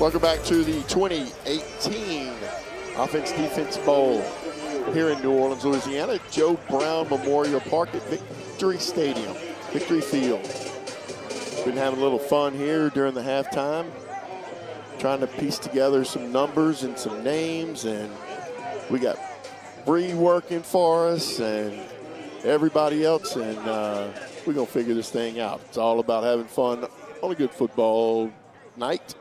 Welcome back to the 2018 Offense-Defense Bowl here in New Orleans, Louisiana, Joe Brown Memorial Park at Victory Stadium, Victory Field. Been having a little fun here during the halftime, trying to piece together some numbers and some names, and we got Bree working for us and everybody else, and we're going to figure this thing out. It's all about having fun on a good football night.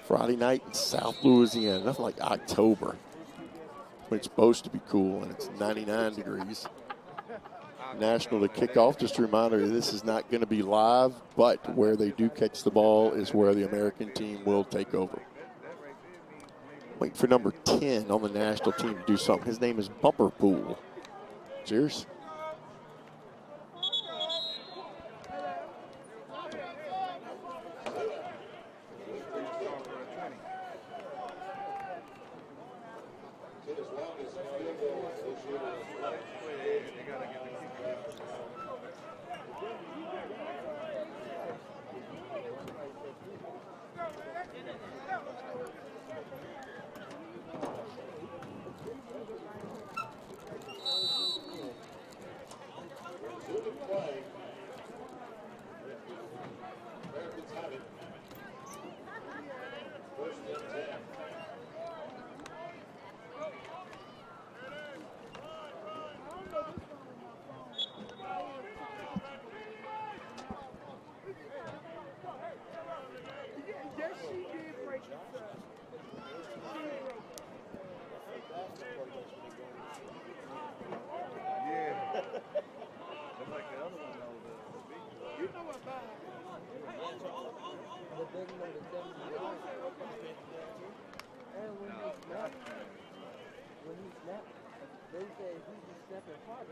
Friday night in South Louisiana, nothing like October when it's supposed to be cool and it's 99 degrees. National to kick off. Just a reminder, this is not going to be live, but where they do catch the ball is where the American team will take over. Waiting for number 10 on the national team to do something. His name is Bumper Pool. Cheers.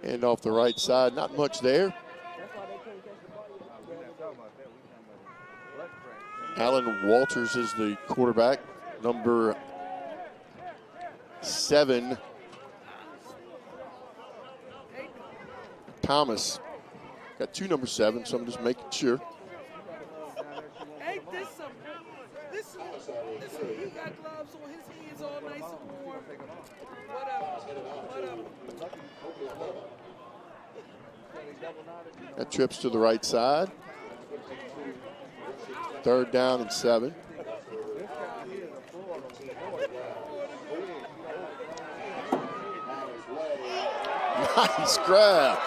And off the right side, not much there. Alan Walters is the quarterback, number 7. Thomas got 2 number 7, so I'm just making sure. Ain't this some? Listen, he got gloves on. His hands all nice and warm. Whatever. That trips to the right side. 3rd down and 7. Nice grab.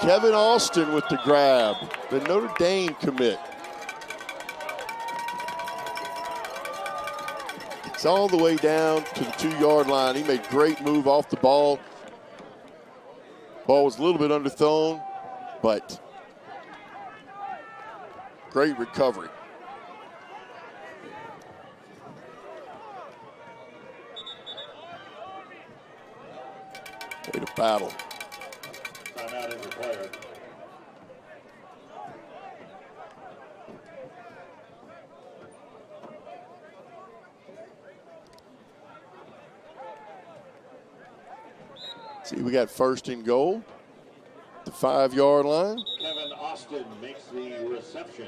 Kevin Alston with the grab, the Notre Dame commit. It's all the way down to the 2-yard line. He made great move off the ball. Ball was a little bit underthrown, but great recovery. Way to battle. Timeout is required. See, we got 1st and goal, the 5-yard line. Kevin Austin makes the reception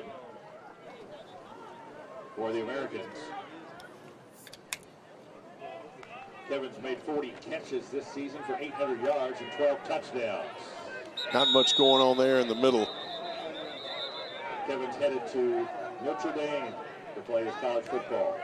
for the Americans. Kevin's made 40 catches this season for 800 yards and 12 touchdowns. Not much going on there in the middle. Kevin's headed to Notre Dame to play his college football.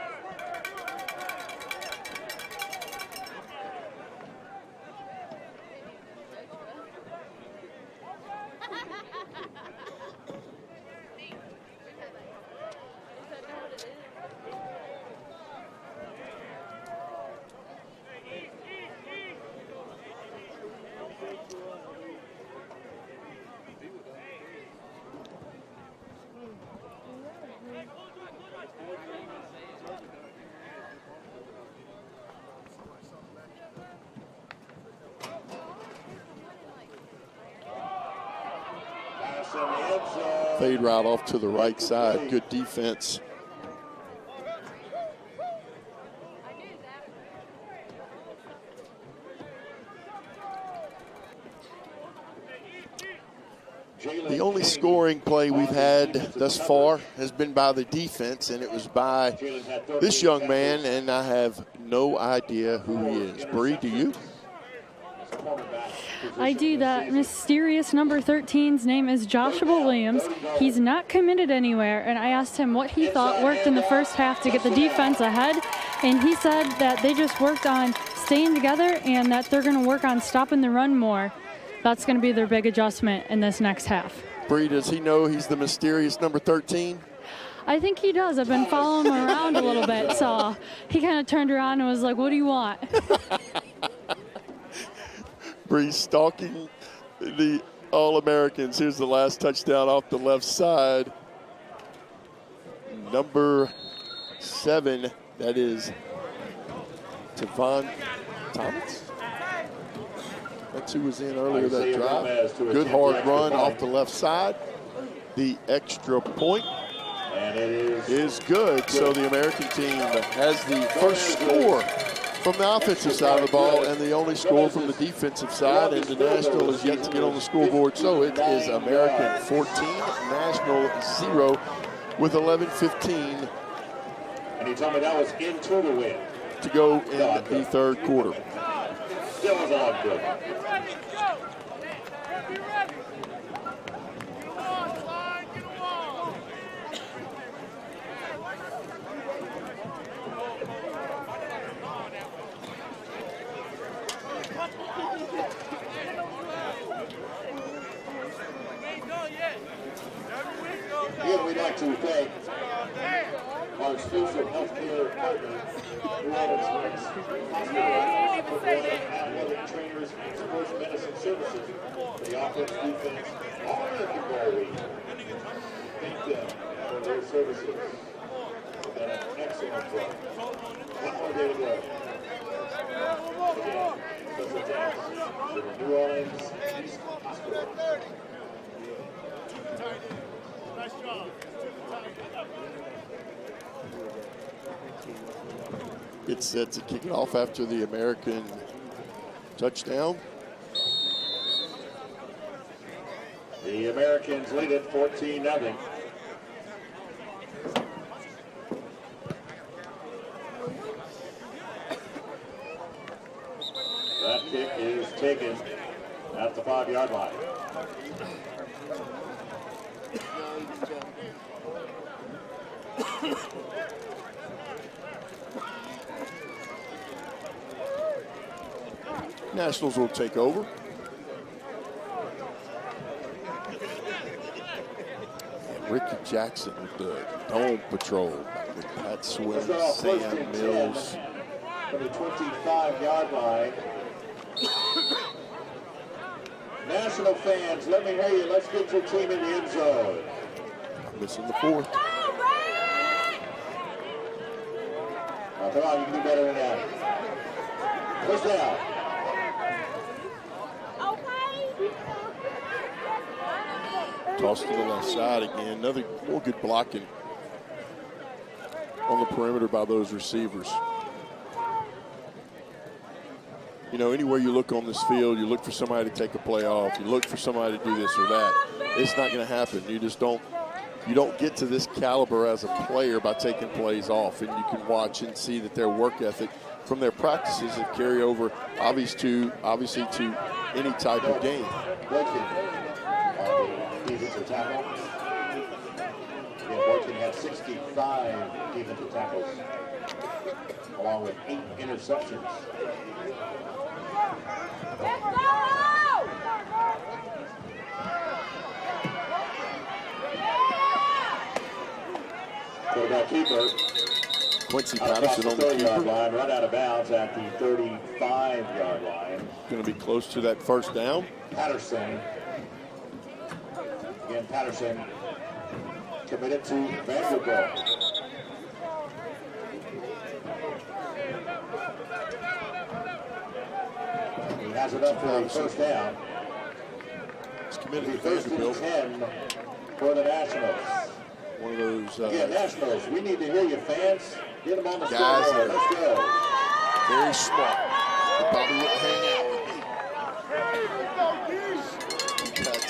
Fade route off to the right side. Good defense. The only scoring play we've had thus far has been by the defense, and it was by this young man, and I have no idea who he is. Bree, do you? I do. That mysterious number 13's name is Joshua Williams. He's not committed anywhere, and I asked him what he thought worked in the first half to get the defense ahead, and he said that they just worked on staying together and that they're going to work on stopping the run more. That's going to be their big adjustment in this next half. Bree, does he know he's the mysterious number 13? I think he does. I've been following him around a little bit, so he kind of turned around and was like, what do you want? Bree stalking the All-Americans. Here's the last touchdown off the left side. Number 7, that is Tavon Thomas. That's who was in earlier that drive. Good hard run off the left side. The extra point is good. So the American team has the first score from the offensive side of the ball and the only score from the defensive side, and the National is yet to get on the scoreboard. So it is American 14, National 0 with 11:15 And you told me that was into the win. to go in the third quarter. Still was on good. Again, we'd like to thank our exclusive healthcare partner, Providence Hospital, for providing athletic trainers and sports medicine services for the offense, defense, all American Ball Week. Thank them for their services. And an excellent run. One more day to go. Again, special thanks to the New Orleans East Hospital. Nice job. It's set to kick it off after the American touchdown. The Americans lead it 14-0. That kick is taken at the 5-yard line. Nationals will take over. And Ricky Jackson with the dome patrol with Pat Swim, Sam Mills. From the 25-yard line. National fans, let me hear you. Let's get your team in the end zone. Missing the fourth. Oh, come on, you can do better than that. Push down. Toss to the left side again. Another more good blocking on the perimeter by those receivers. You know, anywhere you look on this field, you look for somebody to take a play off. You look for somebody to do this or that. It's not going to happen. You just don't. You don't get to this caliber as a player by taking plays off, and you can watch and see that their work ethic from their practices that carry over, obviously to any type of game. Defensive tackle. Again, Boykin had 65 defensive tackles, along with 8 interceptions. Quarterback keeper. Quincy Patterson on the 30-yard line, run out of bounds at the 35-yard line. Going to be close to that first down. Patterson. Again, Patterson committed to Vanderbilt. He has enough for a first down. He's committed to First and Vanderbilt. 10 for the Nationals. One of those Again, Nationals, we need to hear you, fans. Get them on the guys scoreboard. that Let's go. very smart. They probably wouldn't hang out with me. That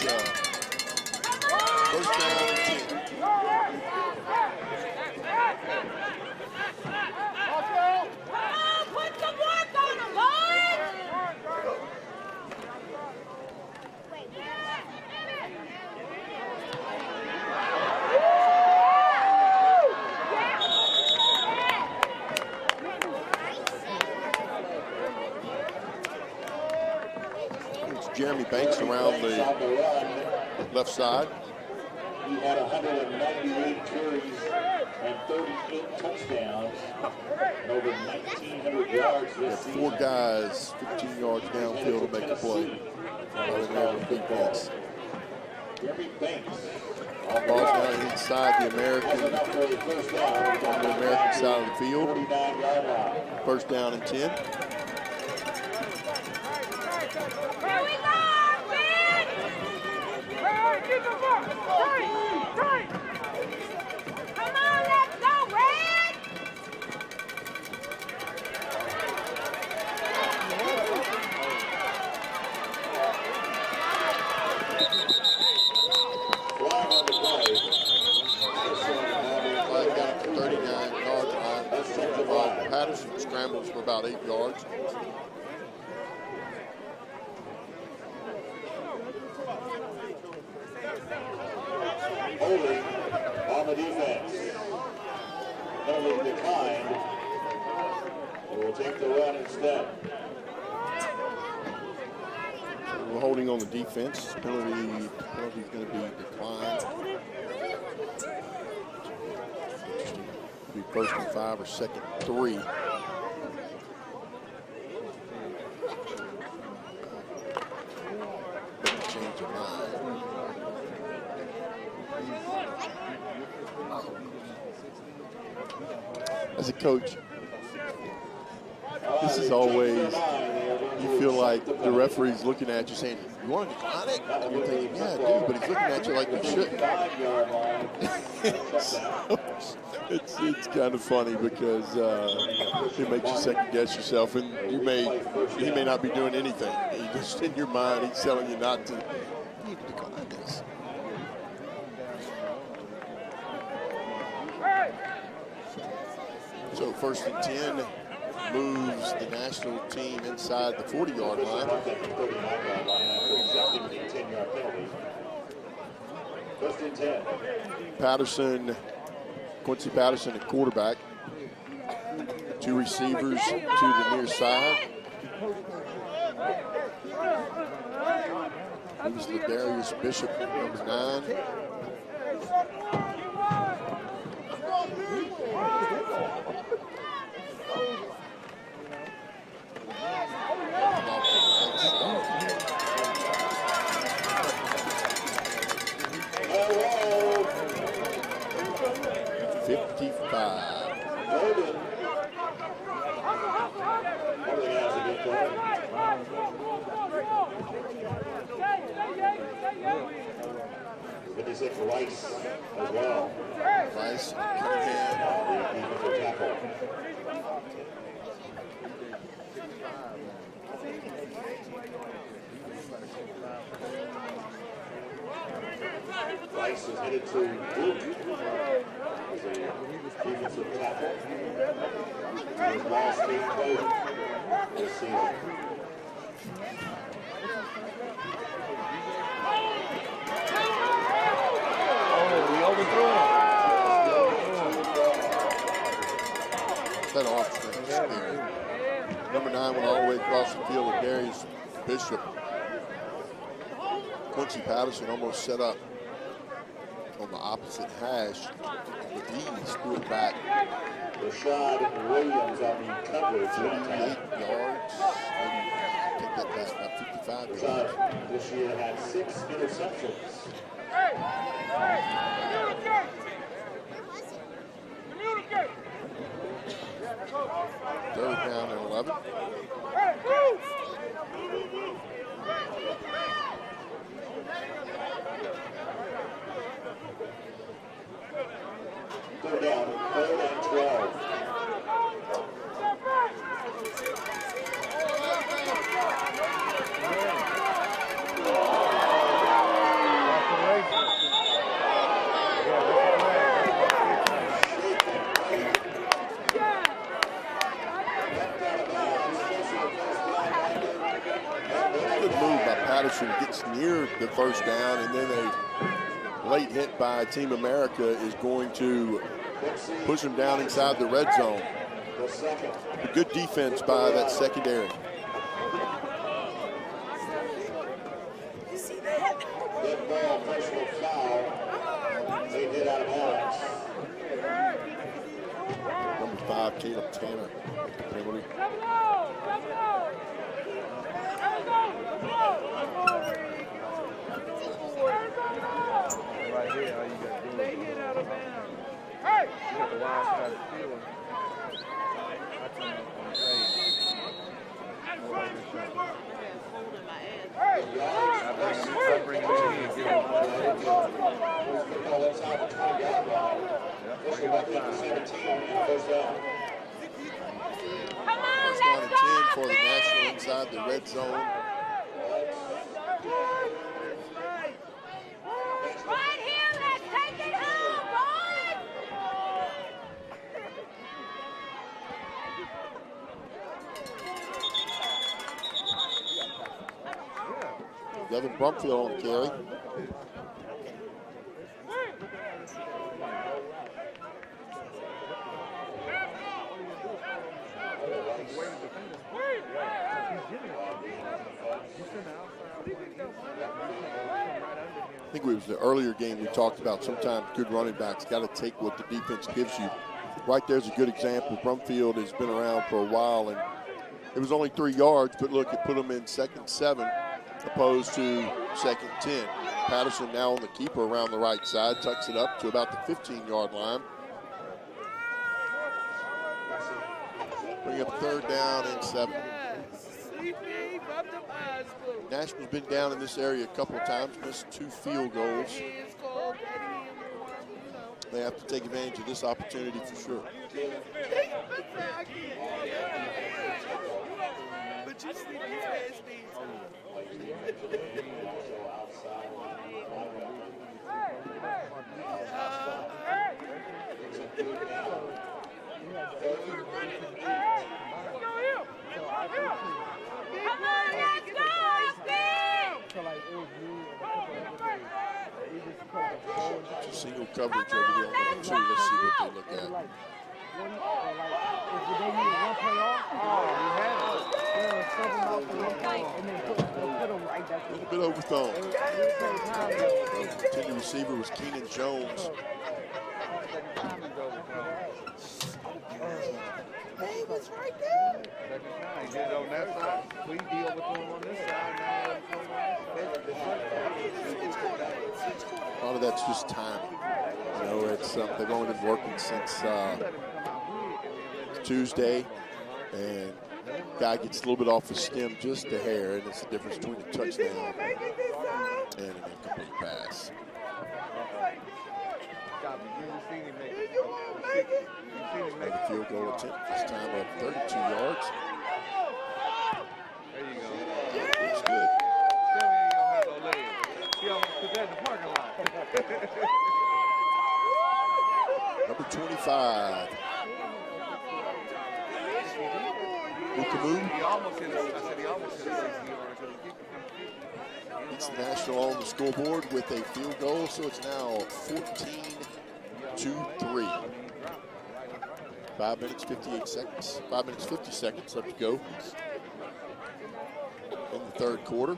Banks around the left side. He had 198 carries and 38 touchdowns and over 1,900 yards this season. 4 guys 15 yards downfield to make a play. Defense. Jeremy Banks. Ball's now inside the American side of the field. 49-yard line. First down and 10. Here we go, man! Get the ball! Tight! Come on, let's go, Red! Flying on the play. Flag down at the 39-yard line. Patterson scrambles for about 8 yards. Holding on the defense. Penalty declined. We'll take the run instead. We're holding on the defense. Penalty's going to be declined. Be first and 5 or second 3. Change of mind. As a coach, this is always, you feel like the referee's looking at you saying, you want to decline it? And you're thinking, yeah, I do, but he's looking at you like you shouldn't. It's kind of funny because it makes you second guess yourself, and he may not be doing anything. He just in your mind, he's telling you not to. You need to decline this. So first and 10 moves the national team inside the 40-yard line. First and 10. Quincy Patterson at quarterback. 2 receivers to the near side. Moves Ladarius Bishop, number 9. Rice as well. Rice, defensive tackle. Rice is headed to Duke as a defensive tackle. His last game coach this season. That off string scary. Number 9 went all the way across the field with Darius Bishop. Quincy Patterson almost set up on the opposite hash. But he threw it back. Rashad Williams on the coverage. 38 yards. Maybe take that back about 55 yards. Rashad this year had 6 interceptions. Third down and 11. Third down, 3rd and 12. Patterson gets near the first down, and then a late hit by Team America is going to push him down inside the red zone. A good defense by that secondary. 5, Caleb Tanner. Penalty. Right here, all you got to do is hit out of bounds. Hey! Hit the wild side of the field. I turn up on the fade. I bring him in and give him First down and 10 for the National inside the red zone. Right here, let's take it home, boys! Devin Brumfield on the carry. I think it was the earlier game we talked about. Sometimes good running backs got to take what the defense gives you. Right there's a good example. Brumfield has been around for a while, and it was only 3 yards, but look, it put them in 2nd 7 opposed to 2nd 10. Patterson now on the keeper around the right side, tucks it up to about the 15-yard line. Bring up 3rd down and 7. National's been down in this area a couple of times, missed 2 field goals. They have to take advantage of this opportunity for sure. It's a single coverage over here on number 2. Let's see what they look at. A little bit overthrown. Intended receiver was Keenan Jones. He was right there. He did it on that side. We deal with him on this side. A lot of that's just timing. You know, it's they've only been working since Tuesday, and guy gets a little bit off the stem just a hair, and it's the difference between a touchdown and an incomplete pass. Another field goal attempt, this time of 32 yards. There you go. Looks good. Still ain't gonna have no legs. He almost put that in the parking lot. Number 25. Mukamu. He almost hit us. I said he almost hit us. It's the National on the scoreboard with a field goal, so it's now 14-3. 5 minutes, 58 seconds. 5 minutes, 50 seconds left to go in the 3rd quarter.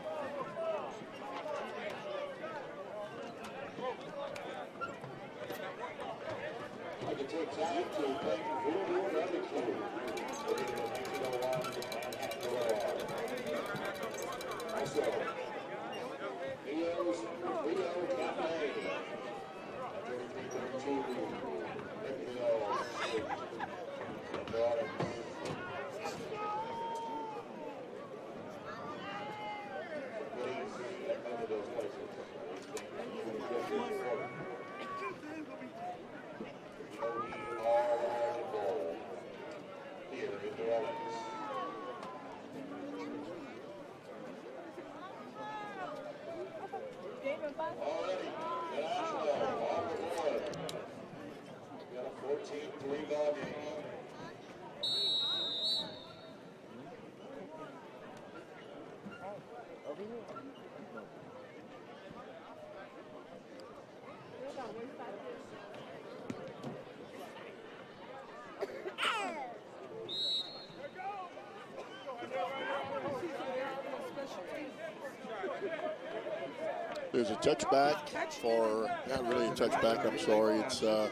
There's a touchback for, not really a touchback, I'm sorry. It's a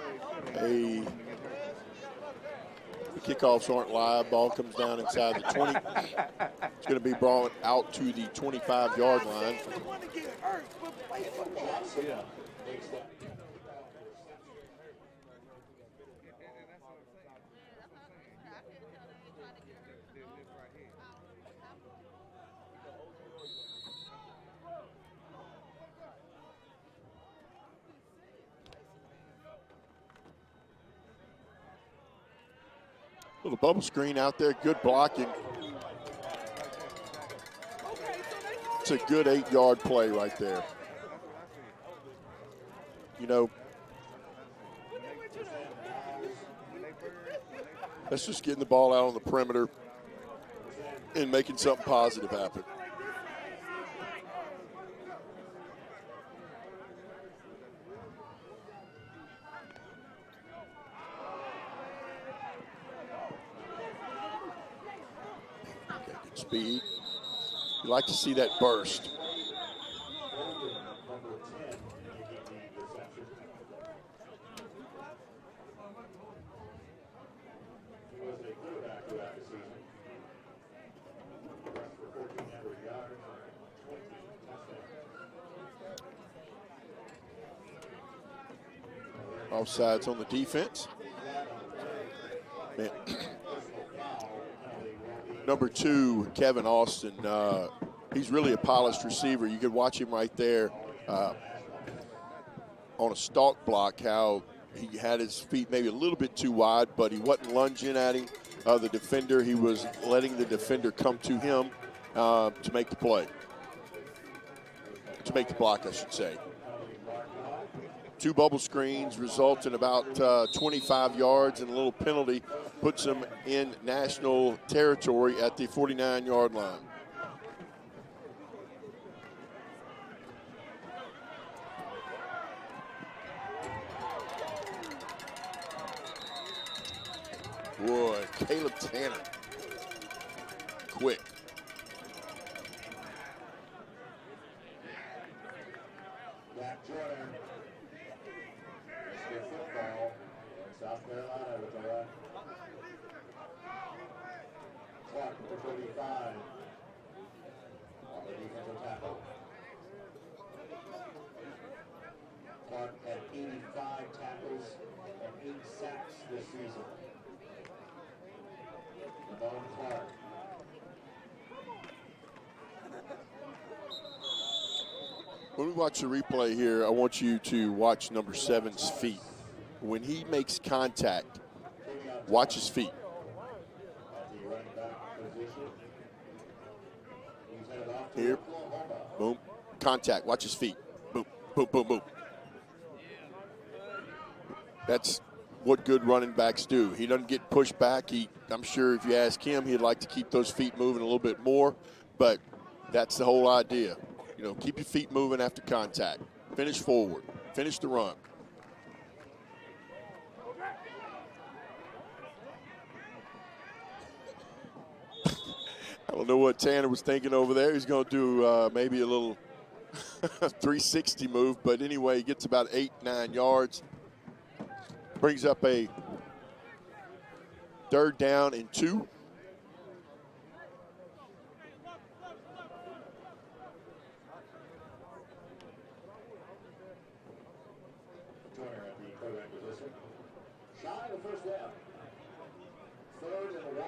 The kickoffs aren't live. Ball comes down inside the 20. It's going to be brought out to the 25-yard line. Little bubble screen out there, good blocking. It's a good 8-yard play right there. You know, that's just getting the ball out on the perimeter and making something positive happen. Speed. You like to see that burst. Offsides on the defense. Man. Number 2, Kevin Austin. He's really a polished receiver. You could watch him right there on a stalk block, how he had his feet maybe a little bit too wide, but he wasn't lunging at him. The defender, he was letting the defender come to him to make the play. To make the block, I should say. 2 bubble screens result in about 25 yards, and a little penalty puts them in national territory at the 49-yard line. Boy, Caleb Tanner. Quick. Jack Jordan. Mr. Football in South Carolina with the right. Clark with the 35 on the defensive tackle. Clark had 85 tackles and 8 sacks this season. Lamone Clark. When we watch the replay here, I want you to watch number 7's feet. When he makes contact, watch his feet. Here, boom, contact, watch his feet. Boom, boom, boom, boom. That's what good running backs do. He doesn't get pushed back. I'm sure if you ask him, he'd like to keep those feet moving a little bit more, but that's the whole idea. You know, keep your feet moving after contact. Finish forward. Finish the run. I don't know what Tanner was thinking over there. He's going to do maybe a little 360 move, but anyway, he gets about 8-9 yards. Brings up a 3rd down and 2. Shy of the first down. 3rd and 1.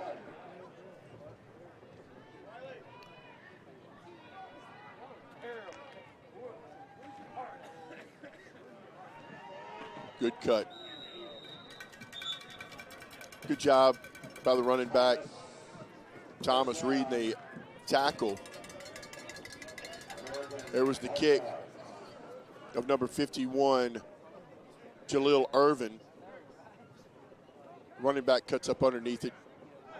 Good cut. Good job by the running back. Thomas reading the tackle. There was the kick of number 51, Jalil Irvin. Running back cuts up underneath it.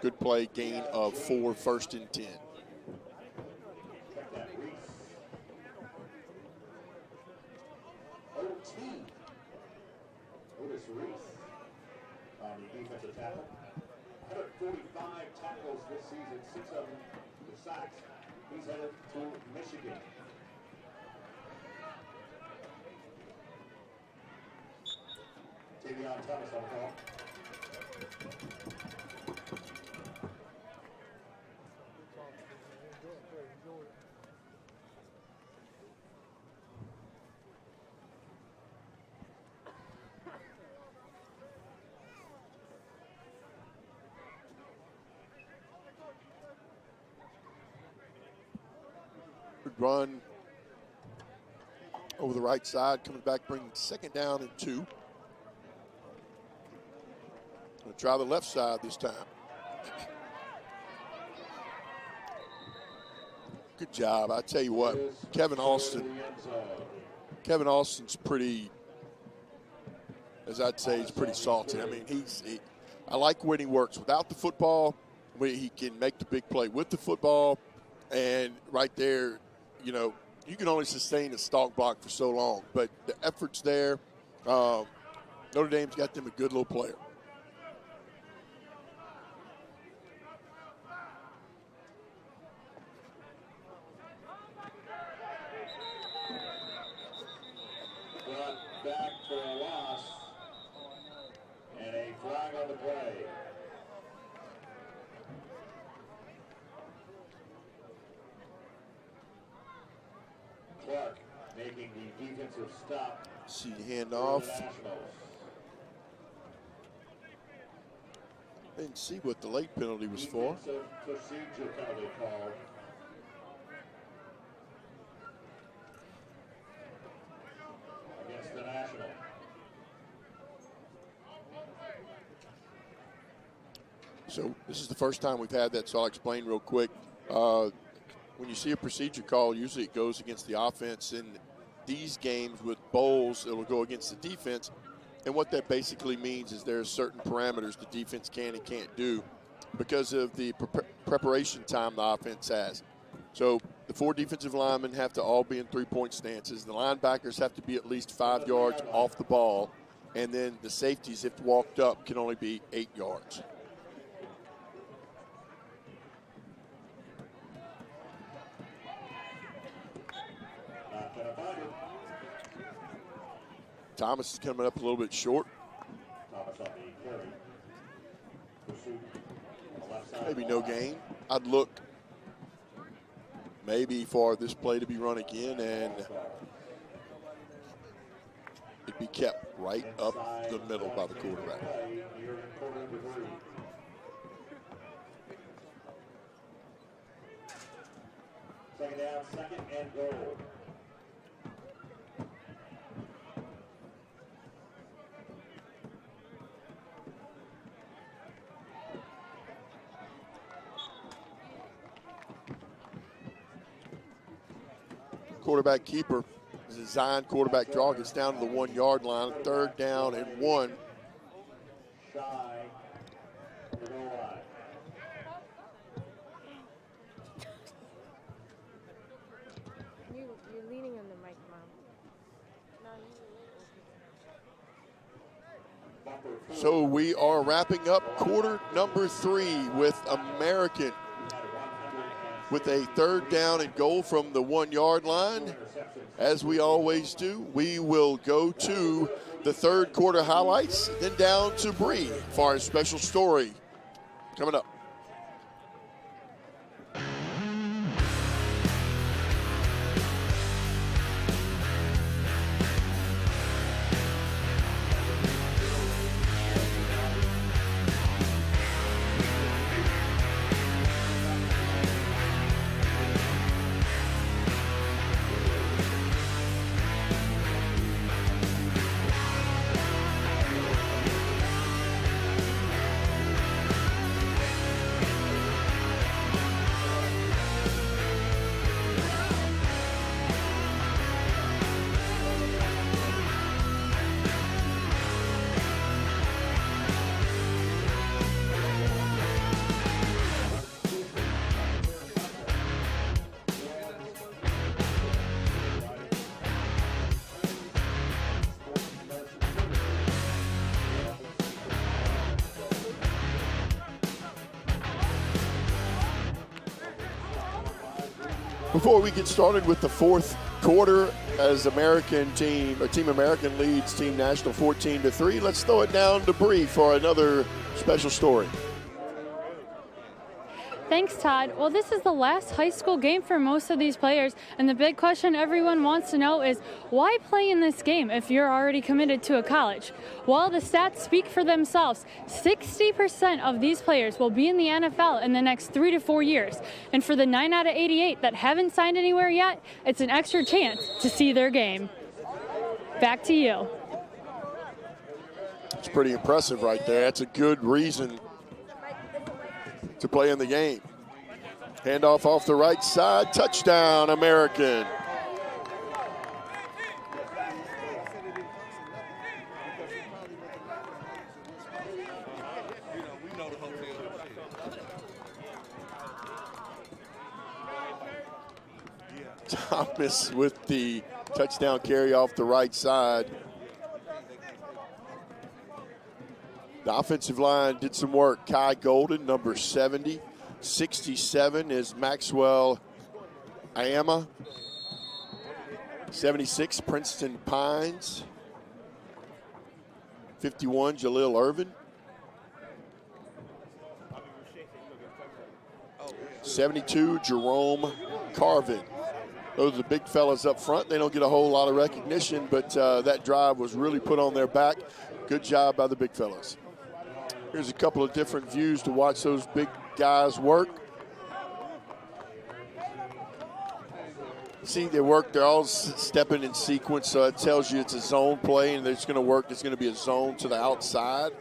Good play, gain of 4, 1st and 10. Otis Reese on the defensive tackle. 145 tackles this season, 6 of them with sacks. He's headed to Michigan. Tavion Thomas on the call. run over the right side, coming back, bringing 2nd down and 2. Going to try the left side this time. Good job. I tell you what, Kevin Austin's pretty, as I'd say, he's pretty salty. I mean, I like when he works without the football, when he can make the big play with the football, and right there, you know, you can only sustain a stalk block for so long, but the effort's there. Notre Dame's got them a good little player. Brought back for a loss, and a flag on the play. Clark making the defensive stop. See the handoff. Didn't see what the late penalty was for. Defensive procedure penalty called. Against the National. So this is the first time we've had that, so I'll explain real quick. When you see a procedure call, usually it goes against the offense. In these games with bowls, it will go against the defense. And what that basically means is there are certain parameters the defense can and can't do because of the preparation time the offense has. So the 4 defensive linemen have to all be in 3-point stances. The linebackers have to be at least 5 yards off the ball. And then the safeties, if walked up, can only be 8 yards. Thomas is coming up a little bit short. Maybe no gain. I'd look maybe for this play to be run again, and it'd be kept right up the middle by the quarterback. Second down, 2nd and goal. Quarterback keeper is a Zion quarterback draw. Gets down to the 1-yard line. 3rd down and 1. Shy to the line. You're leaning on the mic, Mom. So we are wrapping up quarter number 3 with American with a 3rd down and goal from the 1-yard line. As we always do, we will go to the 3rd quarter highlights, then down to Bree for our special story coming up. Before we get started with the 4th quarter, as Team American leads Team National 14-3, let's throw it down to Bree for another special story. Thanks, Todd. Well, this is the last high school game for most of these players, and the big question everyone wants to know is, why play in this game if you're already committed to a college? Well, the stats speak for themselves. 60% of these players will be in the NFL in the next 3 to 4 years. And for the 9 out of 88 that haven't signed anywhere yet, it's an extra chance to see their game. Back to you. It's pretty impressive right there. That's a good reason to play in the game. Handoff off the right side, touchdown American. Thomas with the touchdown carry off the right side. The offensive line did some work. Kai Golden, number 70. 67 is Maxwell Ayama. 76, Princeton Pines. 51, Jalil Irvin. 72, Jerome Carvin. Those are the big fellas up front. They don't get a whole lot of recognition, but that drive was really put on their back. Good job by the big fellas. Here's a couple of different views to watch those big guys work. See, they work, they're all stepping in sequence, so it tells you it's a zone play and it's going to work. It's going to be a zone to the outside.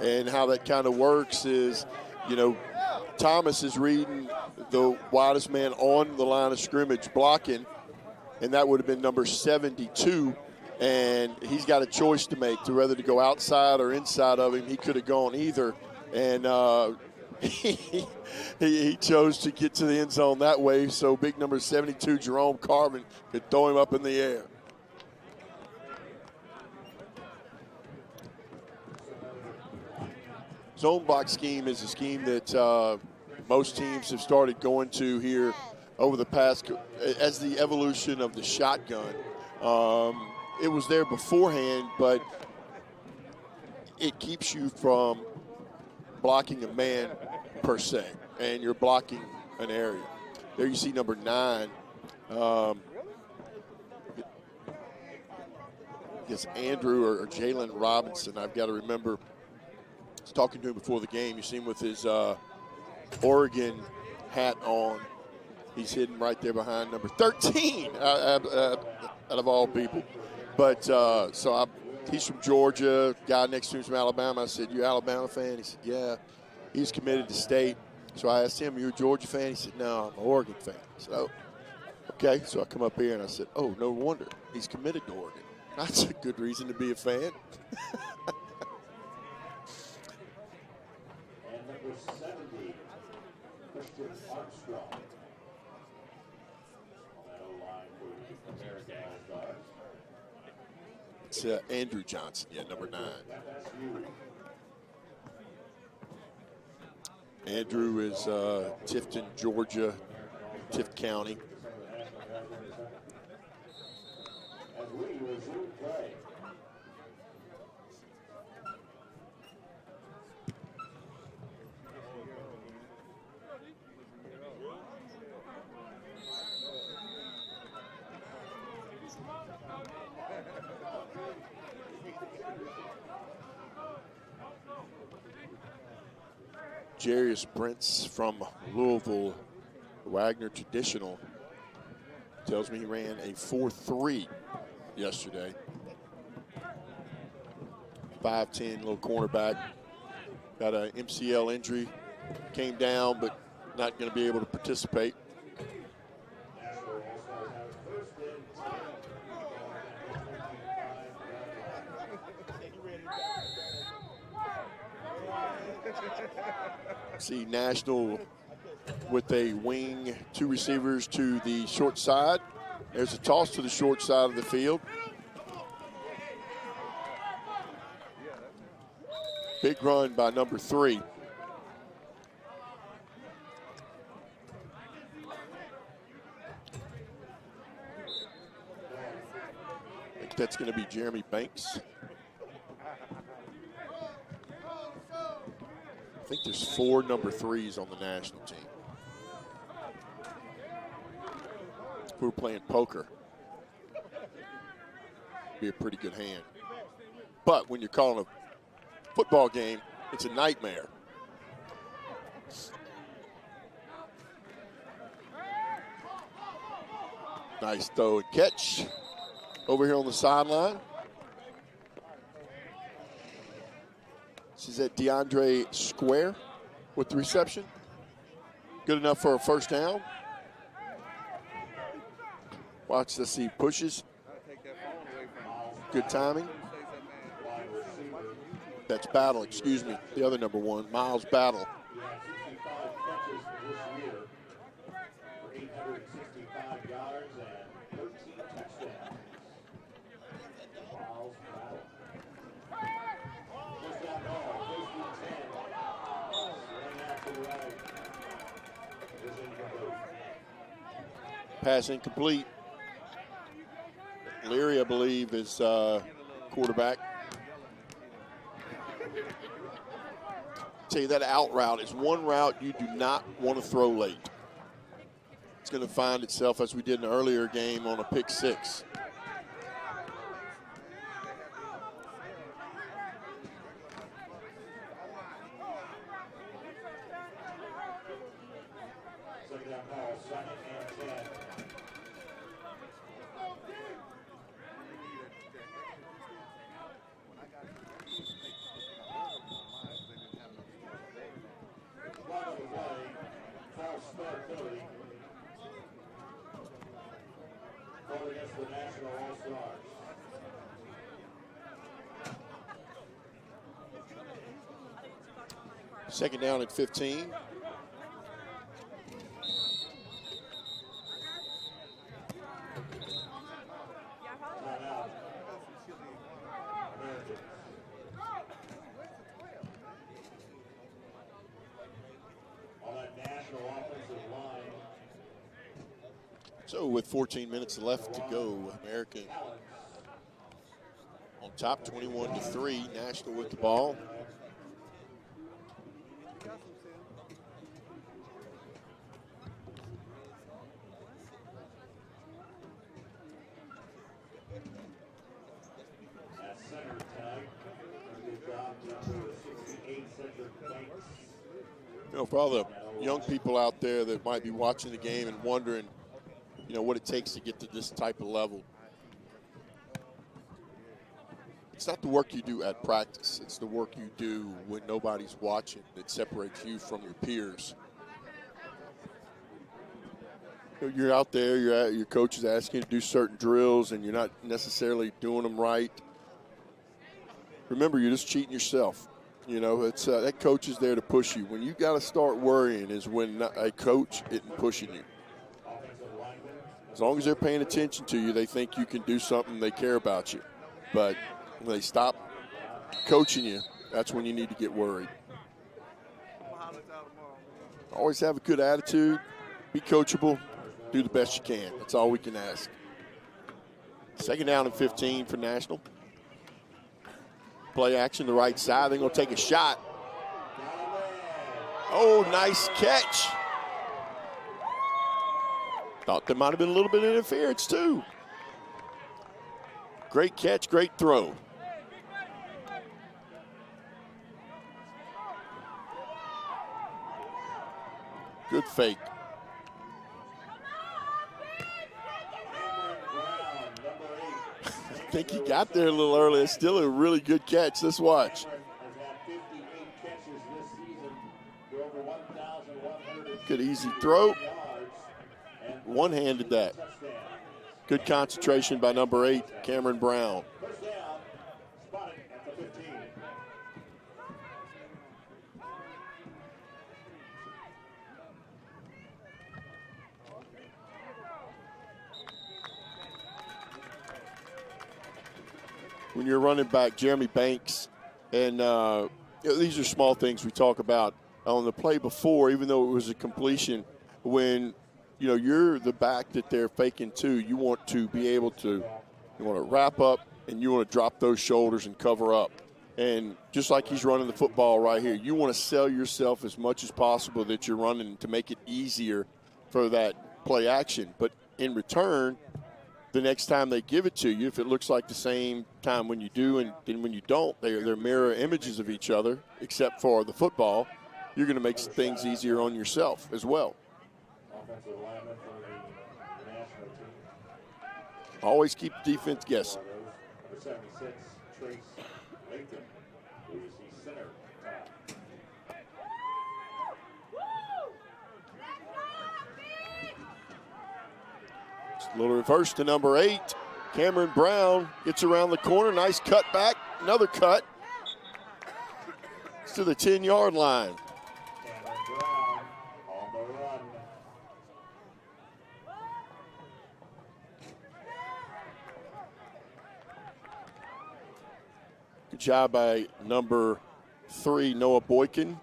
And how that kind of works is, you know, Thomas is reading the widest man on the line of scrimmage blocking, and that would have been number 72. And he's got a choice to make to whether to go outside or inside of him. He could have gone either, and he chose to get to the end zone that way. So big number 72, Jerome Carvin, could throw him up in the air. Zone box scheme is a scheme that most teams have started going to here over the past, as the evolution of the shotgun. It was there beforehand, but it keeps you from blocking a man per se, and you're blocking an area. There you see number 9. It's Andrew or Jalen Robinson. I've got to remember. I was talking to him before the game. You see him with his Oregon hat on. He's hidden right there behind number 13, out of all people. But he's from Georgia. Guy next to him's from Alabama. I said, "You Alabama fan?" He said, "Yeah." He's committed to State. So I asked him, "You a Georgia fan?" He said, "No, I'm an Oregon fan." I said, "Oh, okay." So I come up here and I said, "Oh, no wonder. He's committed to Oregon. That's a good reason to be a fan." And number 70, Christian Armstrong. On that O-line for American All-Stars. It's Andrew Johnson, number 9. Andrew is Tifton, Georgia, Tift County. As we resume play. Jarius Brents from Louisville, Wagner Traditional, tells me he ran a 4.3 yesterday. 5'10", little cornerback. Got an MCL injury. Came down, but not going to be able to participate. See National with a wing, 2 receivers to the short side. There's a toss to the short side of the field. Big run by number 3. I think that's going to be Jeremy Banks. I think there's 4 number 3s on the national team. If we were playing poker, it'd be a pretty good hand. But when you're calling a football game, it's a nightmare. Nice throw and catch over here on the sideline. This is at DeAndre Square with the reception. Good enough for a first down. Watch this, he pushes. Good timing. That's Battle, excuse me, the other number 1, Miles Battle. Pass incomplete. Leary, I believe, is quarterback. Tell you that out route is one route you do not want to throw late. It's going to find itself, as we did in an earlier game, on a pick 6. Second down at 15. So with 14 minutes left to go, American on top, 21-3. National with the ball. You know, for all the young people out there that might be watching the game and wondering, you know, what it takes to get to this type of level. It's not the work you do at practice. It's the work you do when nobody's watching that separates you from your peers. You know, you're out there, your coach is asking you to do certain drills and you're not necessarily doing them right. Remember, you're just cheating yourself. You know, it's that coach is there to push you. When you got to start worrying is when a coach isn't pushing you. As long as they're paying attention to you, they think you can do something, they care about you. But when they stop coaching you, that's when you need to get worried. Always have a good attitude, be coachable, do the best you can. That's all we can ask. Second down and 15 for National. Play action, the right side. They're going to take a shot. Oh, nice catch. Thought there might have been a little bit of interference, too. Great catch, great throw. Good fake. I think he got there a little early. It's still a really good catch. Let's watch. Good easy throw. One-handed that. Good concentration by number 8, Cameron Brown. When you're running back, Jeremy Banks, and you know, these are small things we talk about on the play before, even though it was a completion. When you know you're the back that they're faking to, you want to be able to, you want to wrap up and you want to drop those shoulders and cover up. And just like he's running the football right here, you want to sell yourself as much as possible that you're running to make it easier for that play action. But in return, the next time they give it to you, if it looks like the same time when you do and then when you don't, they're mirror images of each other, except for the football, you're going to make things easier on yourself as well. Offensive lineman for the national team. Always keep the defense guessing. Number 76, Trace Layton, who is the center. A little reverse to number 8. Cameron Brown gets around the corner. Nice cut back. Another cut. It's to the 10-yard line. Cameron Brown on the run. Good job by number 3, Noah Boykin.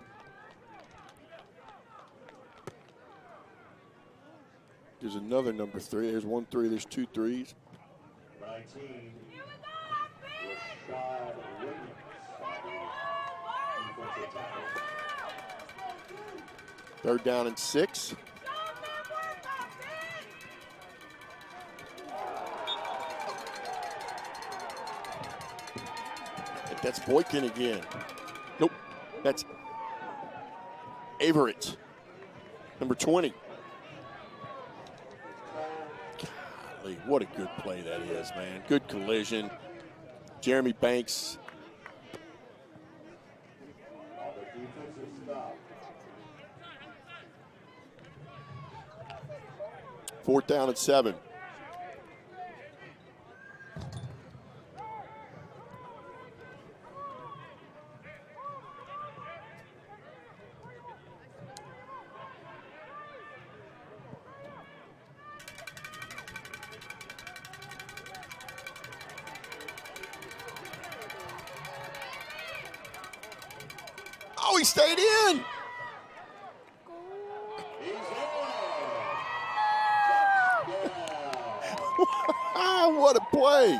There's another number 3. There's 1 3. There's 2 3s. 19, Rashad Williams on the defensive tackle. 3rd down and 6. That's Boykin again. Nope. That's Averett, number 20. Golly, what a good play that is, man. Good collision. Jeremy Banks. On the defensive stop. 4th down and 7. Oh, he stayed in. He's in. What a play.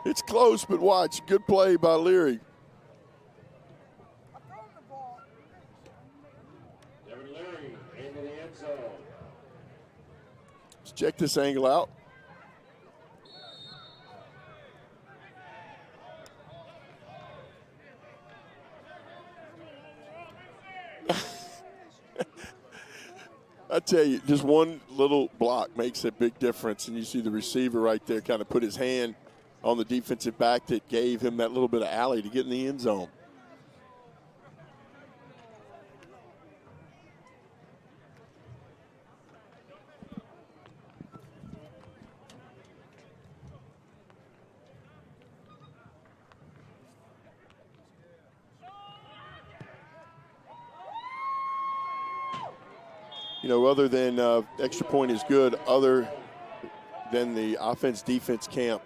It's close, but watch. Good play by Leary. Devin Leary into the end zone. Let's check this angle out. I tell you, just one little block makes a big difference, and you see the receiver right there kind of put his hand on the defensive back that gave him that little bit of alley to get in the end zone. You know, other than extra point is good, other than the offense-defense camp,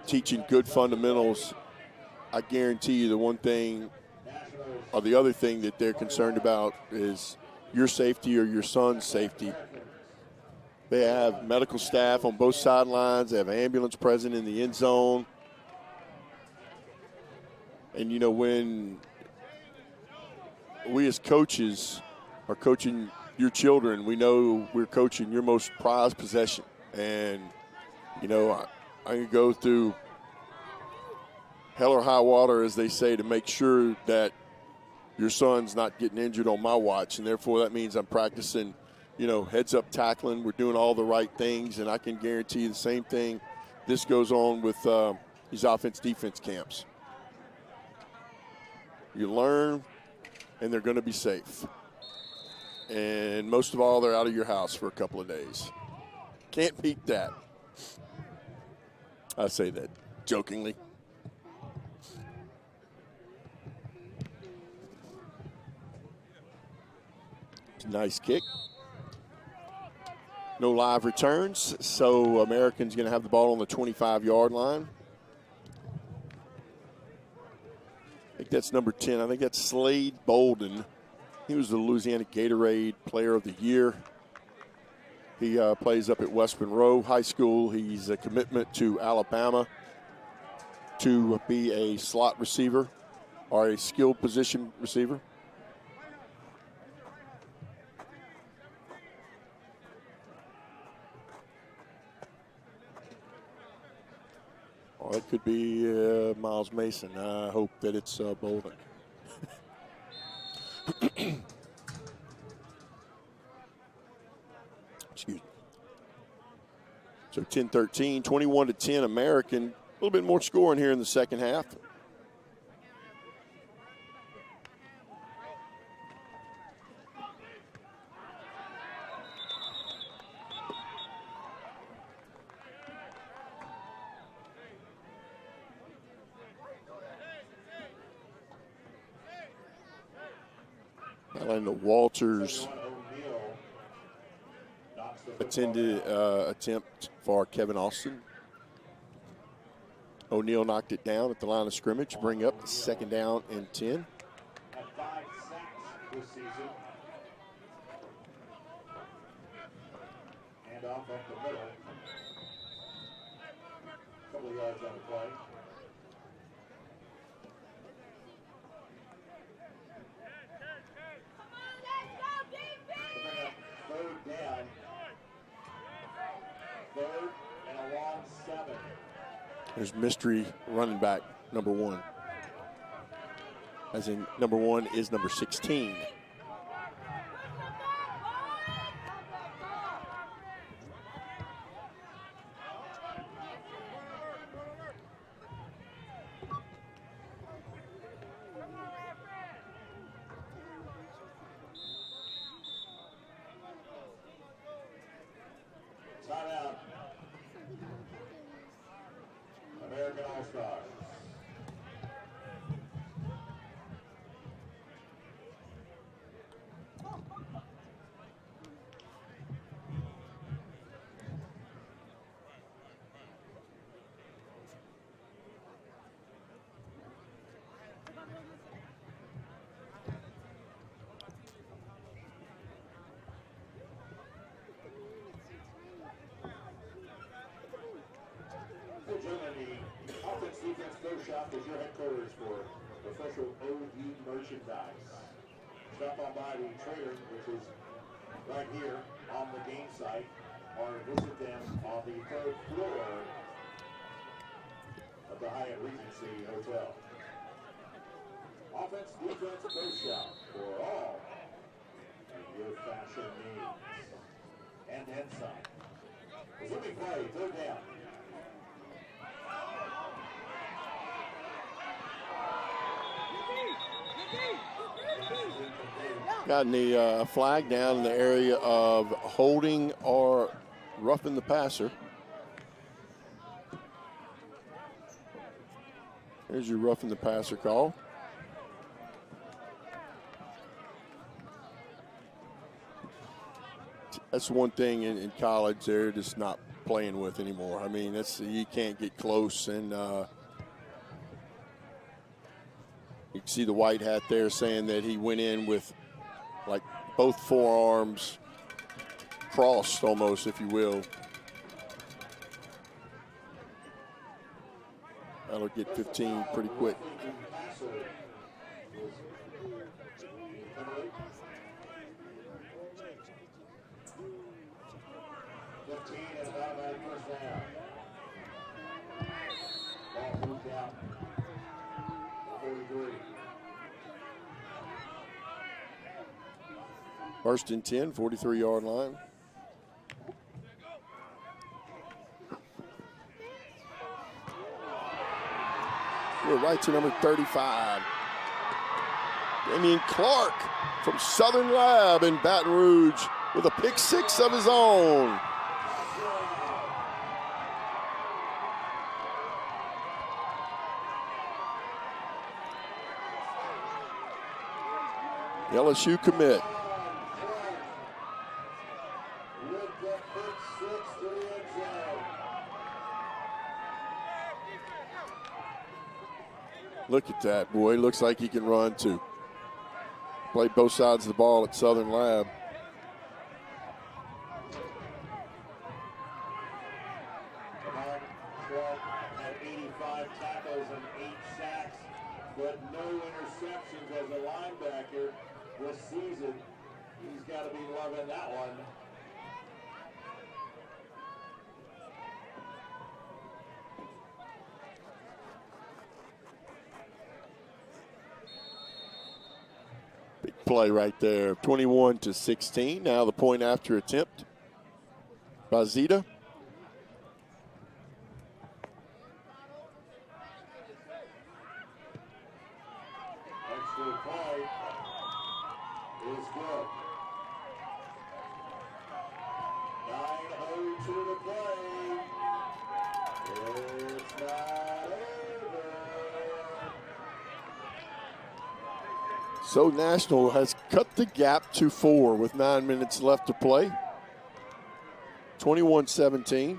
teaching good fundamentals, I guarantee you the one thing or the other thing that they're concerned about is your safety or your son's safety. They have medical staff on both sidelines. They have an ambulance present in the end zone. And, you know, when we as coaches are coaching your children, we know we're coaching your most prized possession. And, you know, I can go through hell or high water, as they say, to make sure that your son's not getting injured on my watch. And therefore that means I'm practicing, you know, heads-up tackling. We're doing all the right things, and I can guarantee the same thing. This goes on with these offense-defense camps. You learn, and they're going to be safe. And most of all, they're out of your house for a couple of days. Can't beat that. I say that jokingly. It's a nice kick. No live returns, so American's going to have the ball on the 25-yard line. I think that's number 10. I think that's Slade Bolden. He was the Louisiana Gatorade Player of the Year. He plays up at West Monroe High School. He's a commitment to Alabama to be a slot receiver or a skilled position receiver. Or it could be Miles Mason. I hope that it's Bolden. Excuse me. So 10-13, 21-10 American. A little bit more scoring here in the second half. And the Walters attempt for Kevin Austin. O'Neal knocked it down at the line of scrimmage, bring up the second down and 10. Had 5 sacks this season. Hand off up the middle. Couple of yards on the play. Third down. Third and a long 7. There's mystery running back, number 1. As in, number 1 is number 16. Timeout. American All-Stars. Gentlemen, the offense defense go shop is your headquarters for official OU merchandise. Stop on by the trader, which is right here on the game site, or visit them on the 3rd floor of the Hyatt Regency Hotel. Offense defense go shop for all of your fashion needs. And then some. Resuming play, 3rd down. Gotten the flag down in the area of holding or roughing the passer. There's your roughing the passer call. That's one thing in college they're just not playing with anymore. I mean, you can't get close, and you can see the white hat there saying that he went in with like both forearms crossed almost, if you will. That'll get 15 pretty quick. First and 10, 43-yard line. We're right to number 35. Damian Clark from Southern Lab in Baton Rouge with a pick 6 of his own. LSU commit. Look at that, boy. Looks like he can run, too. Played both sides of the ball at Southern Lab. Clark had 85 tackles and 8 sacks, but no interceptions as a linebacker this season. He's got to be loving that one. Big play right there, 21-16. Now the point after attempt by Zeta. Extra point is good. 9-0 to the play. It's not over. So National has cut the gap to 4 with 9 minutes left to play. 21-17.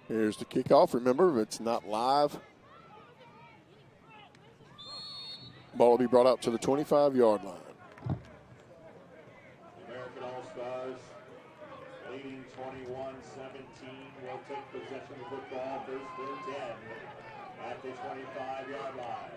Here's the kickoff. Remember, it's not live. Ball will be brought out to the 25-yard line. American All-Stars leading 21-17 will take possession of the football first and 10 at the 25-yard line.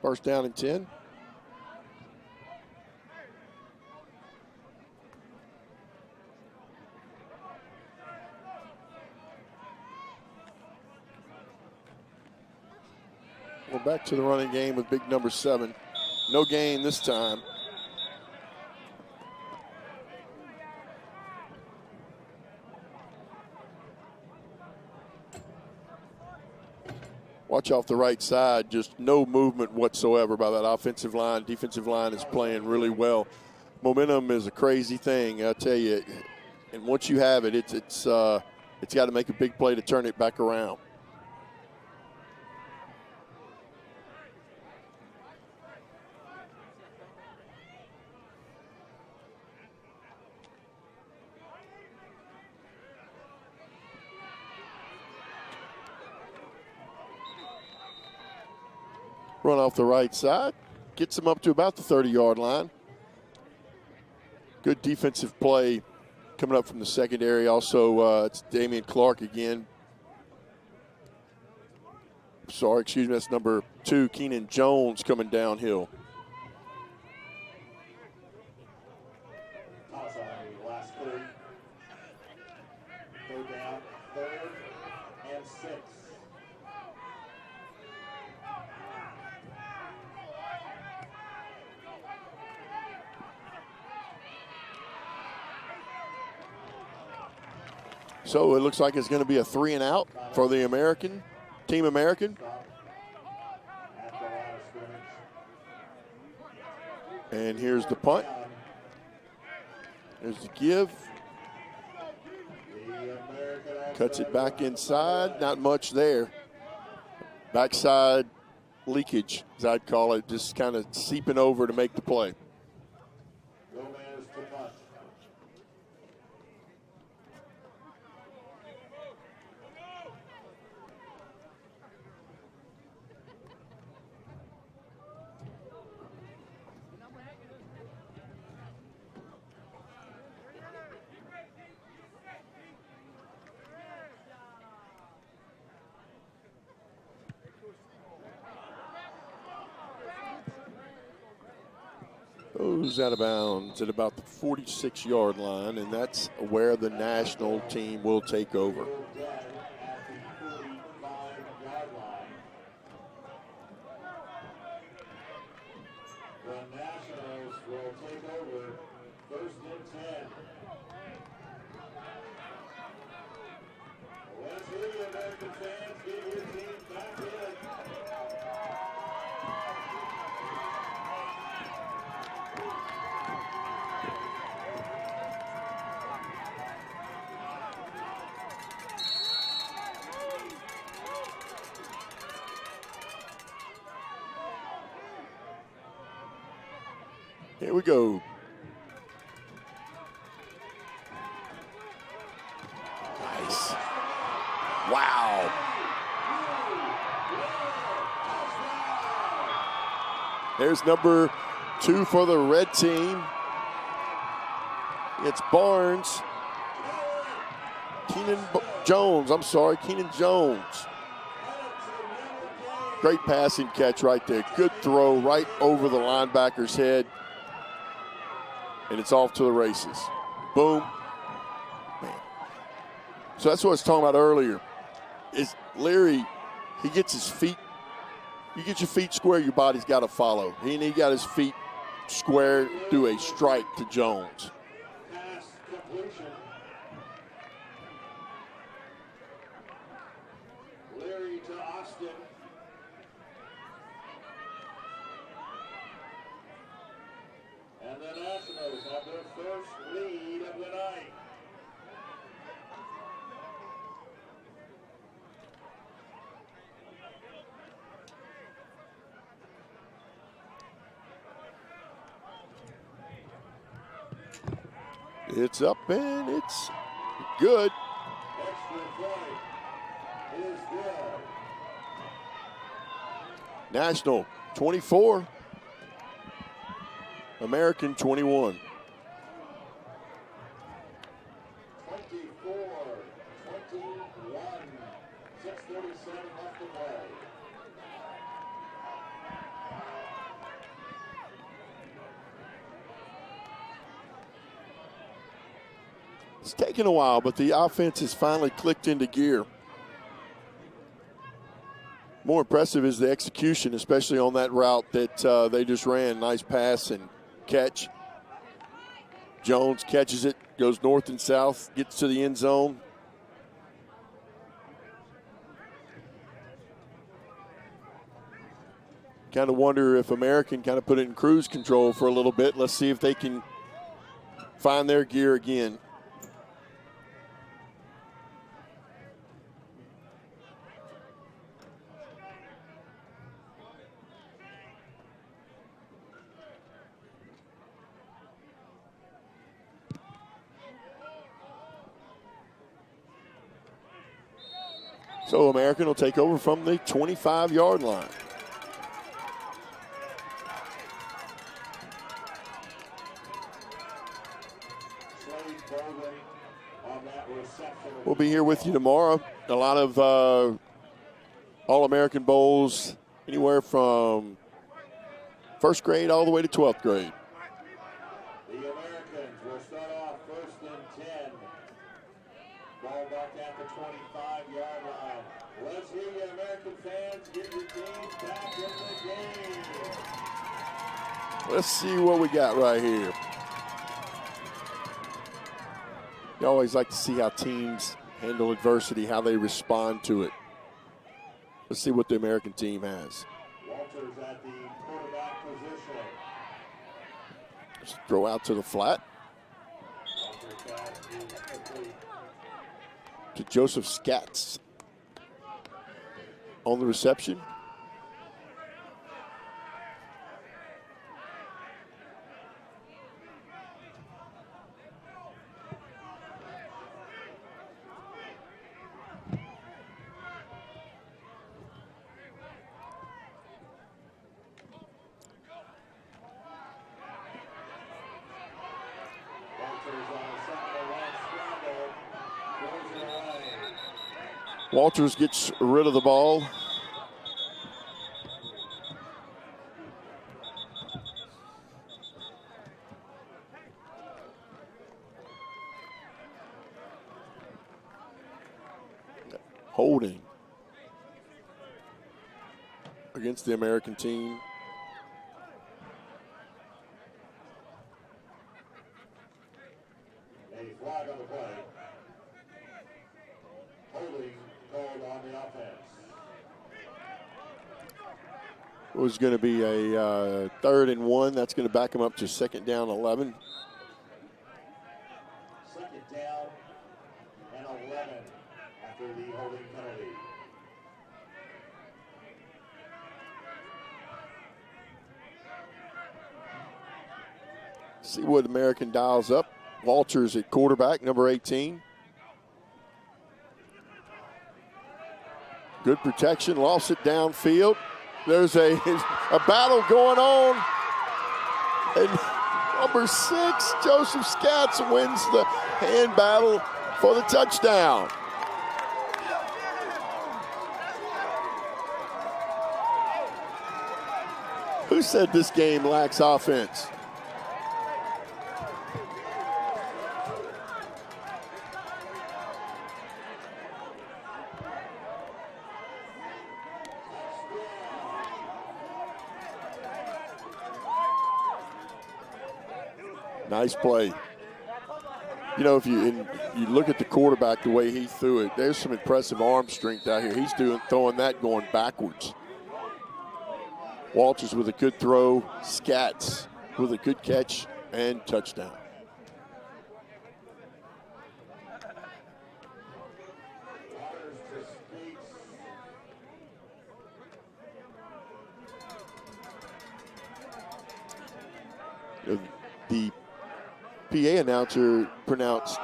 First down and 10. We're back to the running game with big number 7. No gain this time. Watch off the right side, just no movement whatsoever by that offensive line. Defensive line is playing really well. Momentum is a crazy thing, I tell you. And once you have it, it's got to make a big play to turn it back around. Run off the right side, gets him up to about the 30-yard line. Good defensive play coming up from the secondary. Also, it's Damian Clark again. Sorry, excuse me, that's number 2, Keenan Jones, coming downhill. Toss on the last 3. Third down, 3rd and 6. So it looks like it's going to be a 3 and out for the American, Team American. At the line of scrimmage. And here's the punt. There's the give. The American Cuts it back inside. Not much there. Backside leakage, as I'd call it, just kind of seeping over to make the play. Gomez to punt. Goes out of bounds at about the 46-yard line, and that's where the national team will take over. The Nationals will take over 1st and 10. Let's hear you, American fans. Get your team back in. Here we go. Nice. Wow. There's number 2 for the red team. It's Barnes. Keenan Jones. Great passing catch right there. Good throw right over the linebacker's head. And it's off to the races. Boom. Man. So that's what I was talking about earlier. Is Leary, he gets his feet. You get your feet square, your body's got to follow. He got his feet square through a strike to Jones. Pass completion. Leary to Austin. And the Nationals have their first lead of the night. It's up and it's good. Extra point is good. National 24. American 21. 24, 21, 6:47 left to play. It's taken a while, but the offense has finally clicked into gear. More impressive is the execution, especially on that route that they just ran. Nice pass and catch. Jones catches it, goes north and south, gets to the end zone. Kind of wonder if American kind of put it in cruise control for a little bit. Let's see if they can find their gear again. So American will take over from the 25-yard line. We'll be here with you tomorrow. A lot of All-American Bowls, anywhere from first grade all the way to 12th grade. The Americans will start off 1st and 10. Ball back at the 25-yard line. Let's hear you, American fans. Get your teams back in the game. Let's see what we got right here. You always like to see how teams handle adversity, how they respond to it. Let's see what the American team has. Walters at the quarterback position. Just throw out to the flat. To Joseph Scatz on the reception. Walters gets rid of the ball. against the American team. A flag on the play. Holding called on the offense. It was going to be a 3rd and 1. That's going to back them up to 2nd down 11. 2nd down and 11 after the holding penalty. See what American dials up. Walters at quarterback, number 18. Good protection, lost it downfield. There's a battle going on. And number 6, Joseph Scatz, wins the hand battle for the touchdown. Who said this game lacks offense? Nice play. You know, if you look at the quarterback, the way he threw it, there's some impressive arm strength out here. He's throwing that going backwards. Walters with a good throw. Scatz with a good catch and touchdown. The PA announcer pronounced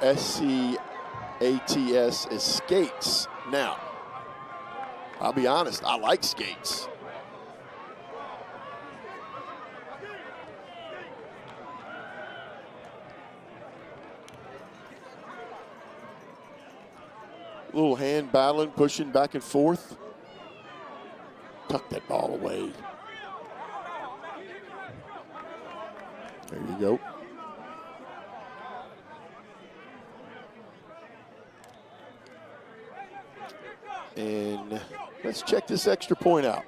S-C-A-T-S as skates. Now, I'll be honest, I like skates. Little hand battling, pushing back and forth. Tuck that ball away. There you go. And let's check this extra point out.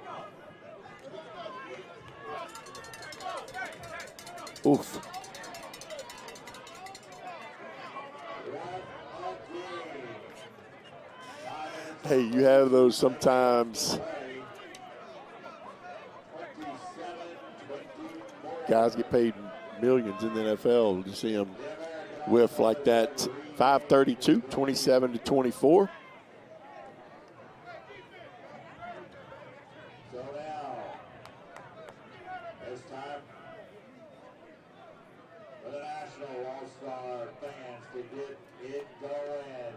Oof. Hey, you have those sometimes. Guys get paid millions in the NFL to see them whiff like that. 5:32, 27-24. So now, it's time for the National All-Star fans to get it going.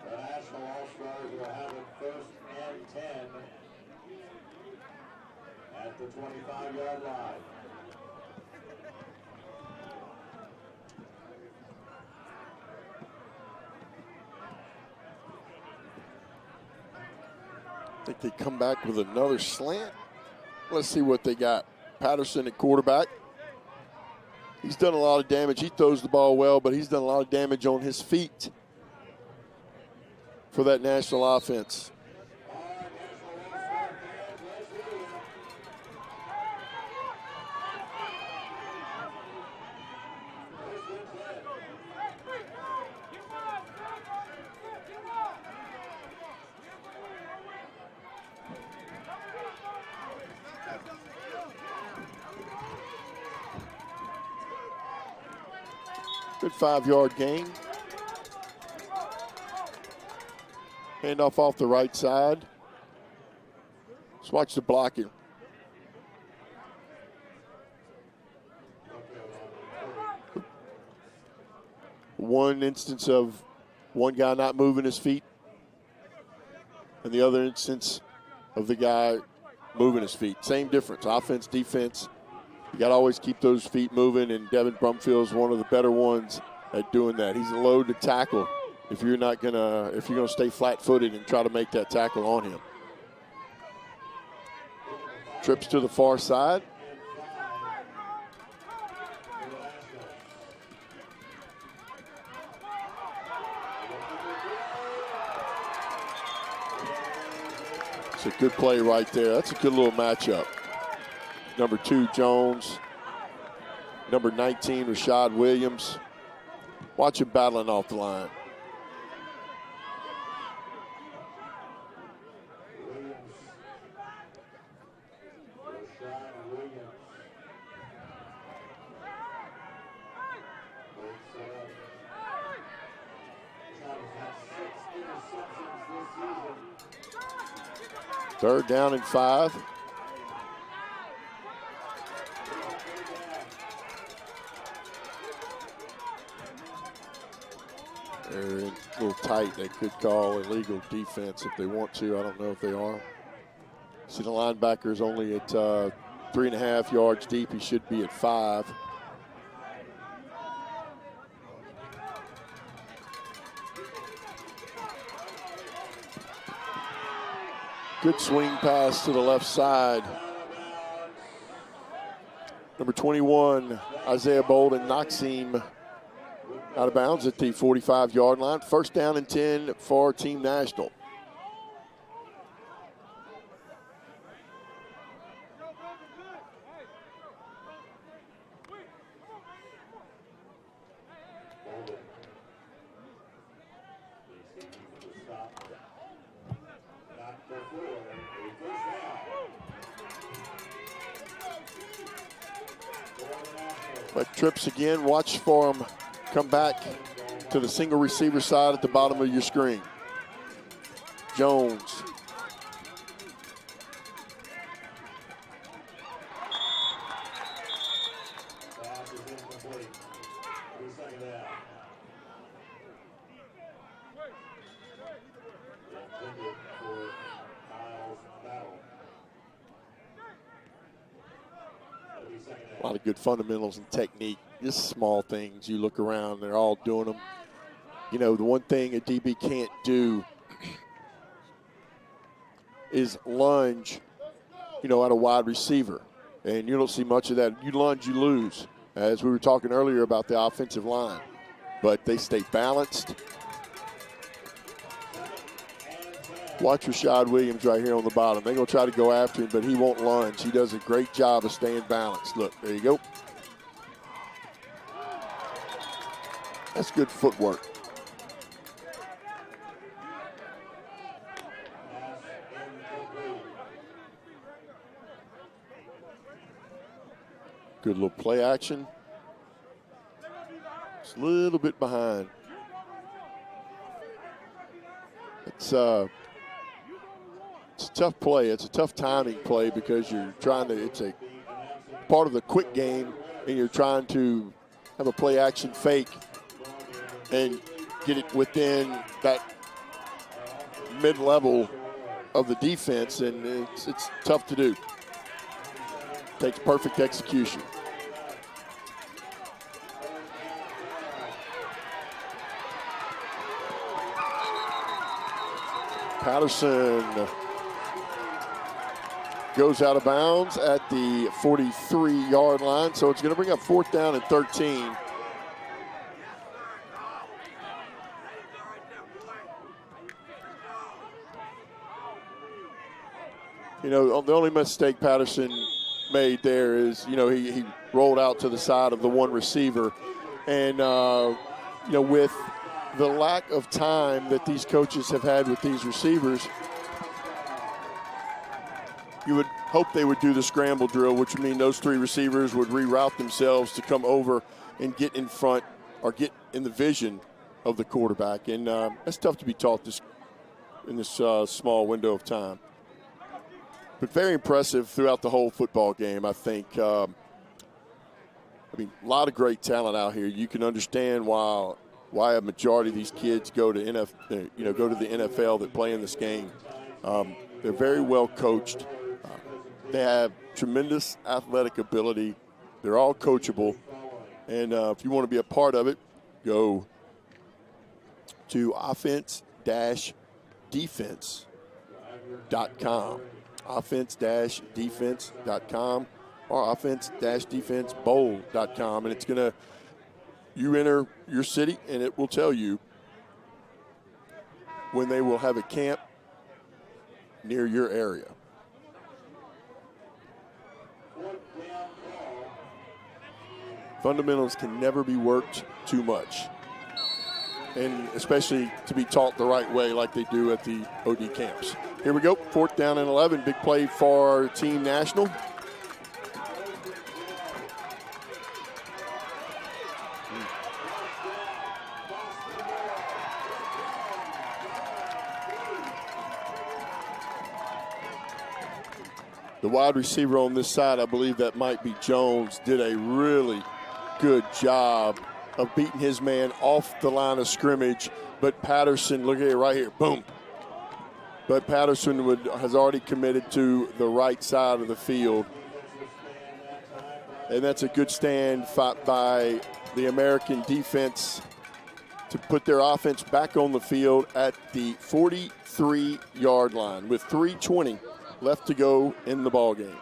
The National All-Stars will have it 1st and 10 at the 25-yard line. I think they come back with another slant. Let's see what they got. Patterson at quarterback. He's done a lot of damage. He throws the ball well, but he's done a lot of damage on his feet for that national offense. Good 5-yard gain. Handoff off the right side. Let's watch the blocking. One instance of one guy not moving his feet, and the other instance of the guy moving his feet. Same difference, offense, defense. You got to always keep those feet moving, and Devin Brumfield's one of the better ones at doing that. He's a load to tackle if you're gonna stay flat-footed and try to make that tackle on him. Trips to the far side. It's a good play right there. That's a good little matchup. Number 2, Jones. Number 19, Rashad Williams. Watch him battling off the line. Third down and 5. They're a little tight. They could call illegal defense if they want to. I don't know if they are. See, the linebacker's only at 3.5 yards deep. He should be at 5. Good swing pass to the left side. Number 21, Isaiah Bolden, knocks him out of bounds at the 45-yard line. First down and 10 for Team National. But trips again, watch for him come back to the single receiver side at the bottom of your screen. Jones. A lot of good fundamentals and technique. Just small things. You look around, they're all doing them. You know, the one thing a DB can't do is lunge, you know, at a wide receiver. And you don't see much of that. You lunge, you lose, as we were talking earlier about the offensive line. But they stay balanced. Watch Rashad Williams right here on the bottom. They're going to try to go after him, but he won't lunge. He does a great job of staying balanced. Look, there you go. That's good footwork. Good little play action. Just a little bit behind. It's a tough play. It's a tough timing play because you're trying to, it's a part of the quick game, and you're trying to have a play action fake and get it within that mid-level of the defense, and it's tough to do. Takes perfect execution. Patterson goes out of bounds at the 43-yard line, so it's going to bring up 4th down and 13. You know, the only mistake Patterson made there is, you know, he rolled out to the side of the one receiver. And, you know, with the lack of time that these coaches have had with these receivers, you would hope they would do the scramble drill, which would mean those 3 receivers would reroute themselves to come over and get in front or get in the vision of the quarterback. And that's tough to be taught in this small window of time. But very impressive throughout the whole football game, I think. I mean, a lot of great talent out here. You can understand why a majority of these kids go to the NFL that play in this game. They're very well coached. They have tremendous athletic ability. They're all coachable. And if you want to be a part of it, go to offense-defense.com. Offense-defense.com or offense-defensebowl.com. And it's going to, you enter your city and it will tell you when they will have a camp near your area. Fundamentals can never be worked too much, and especially to be taught the right way like they do at the OD camps. Here we go, 4th down and 11. Big play for Team National. The wide receiver on this side, I believe that might be Jones, did a really good job of beating his man off the line of scrimmage. But Patterson, look at it right here, boom. But Patterson has already committed to the right side of the field. And that's a good stand by the American defense to put their offense back on the field at the 43-yard line with 3:20 left to go in the ball game.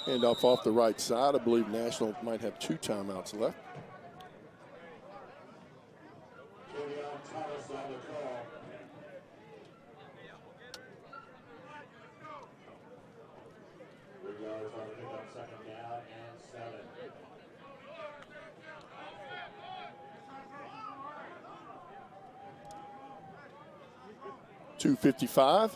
Handoff off the right side. I believe National might have 2 timeouts left. .255.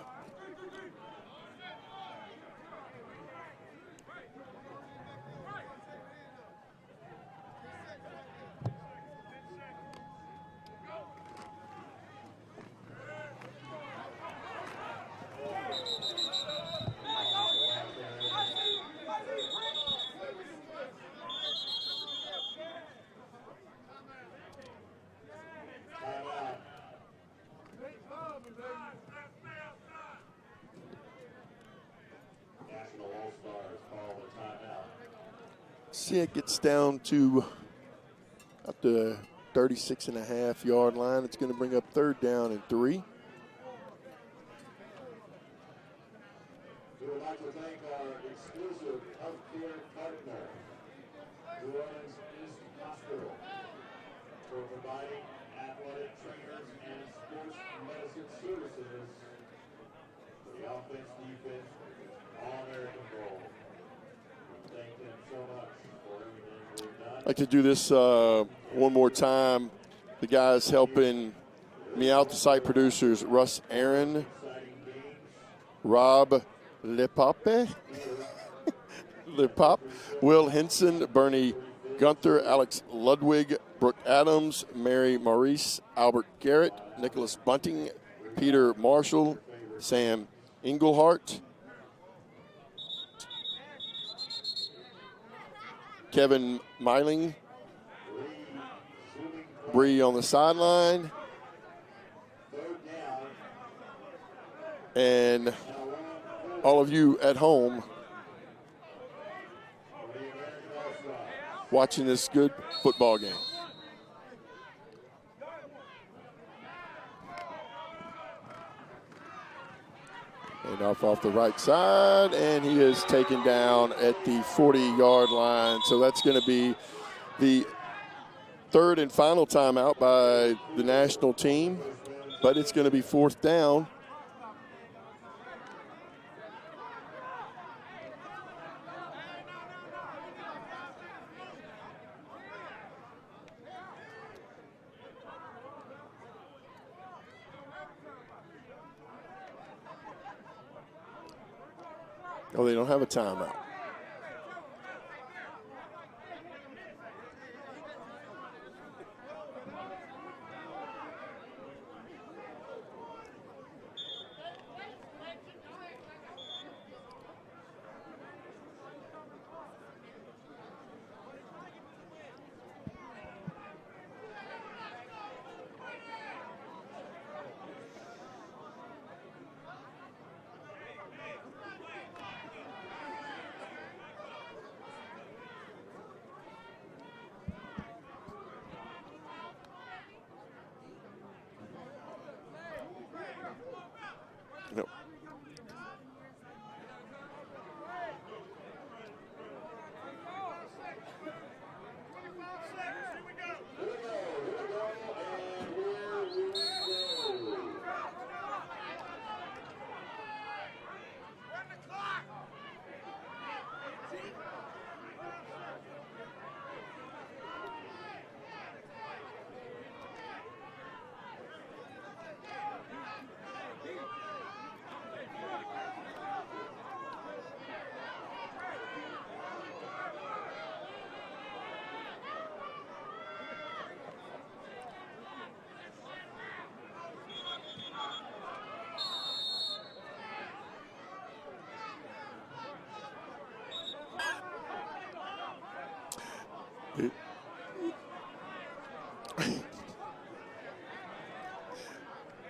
See, it gets down to up the 36.5-yard line. It's going to bring up 3rd down and 3. We would like to thank our exclusive healthcare partner, New Orleans East Hospital, for providing athletic trainers and sports medicine services for the offense, defense, All-American Bowl. Thank them so much for everything we've done. I'd like to do this one more time. The guys helping me out, the site producers, Russ Aaron, Rob Lepape, Will Henson, Bernie Gunther, Alex Ludwig, Brooke Adams, Mary Maurice, Albert Garrett, Nicholas Bunting, Peter Marshall, Sam Englehart, Kevin Meiling, Bree on the sideline, and all of you at home watching this good football game. And off the right side, and he is taken down at the 40-yard line. So that's going to be the 3rd and final timeout by the national team, but it's going to be 4th down. Oh, they don't have a timeout.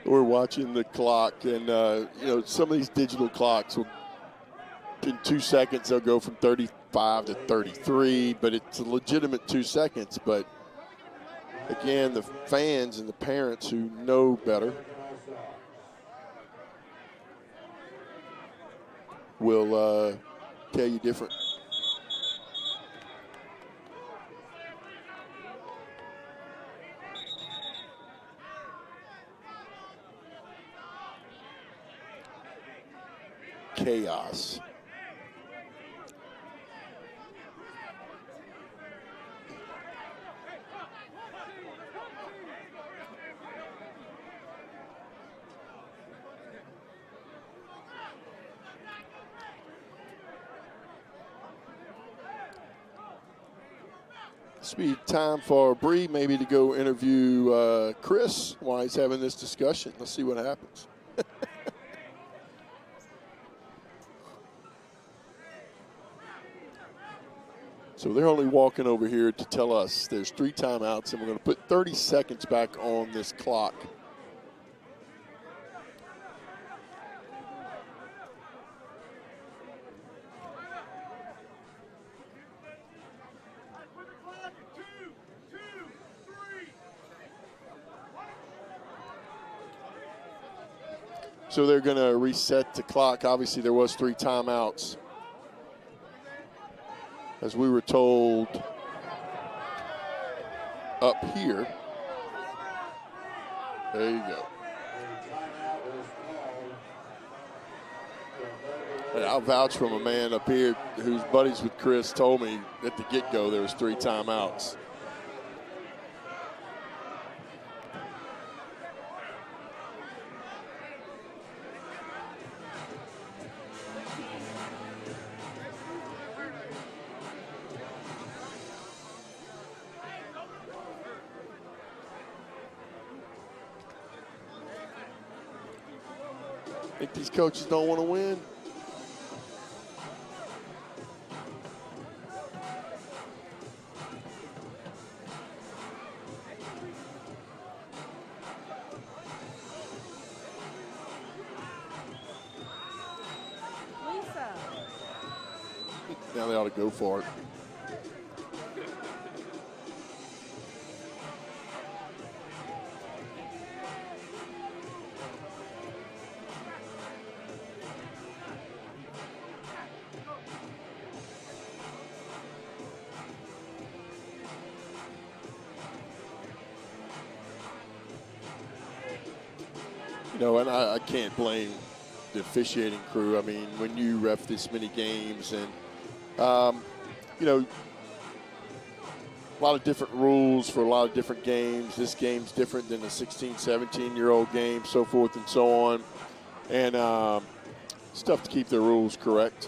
We're watching the clock, and some of these digital clocks will, in 2 seconds, they'll go from 35 to 33, but it's a legitimate 2 seconds. But again, the fans and the parents who know better will tell you different. Chaos. This will be time for Bree maybe to go interview Chris while he's having this discussion. Let's see what happens. So they're only walking over here to tell us there's 3 timeouts, and we're going to put 30 seconds back on this clock. So they're going to reset the clock. Obviously, there was 3 timeouts. As we were told up here. There you go. And I'll vouch from a man up here who's buddies with Chris told me at the get-go there was 3 timeouts. Think these coaches don't want to win? Lisa. Now they ought to go for it. And I can't blame the officiating crew. I mean, when you ref this many games and, a lot of different rules for a lot of different games. This game's different than a 16, 17-year-old game, so forth and so on. And it's tough to keep the rules correct.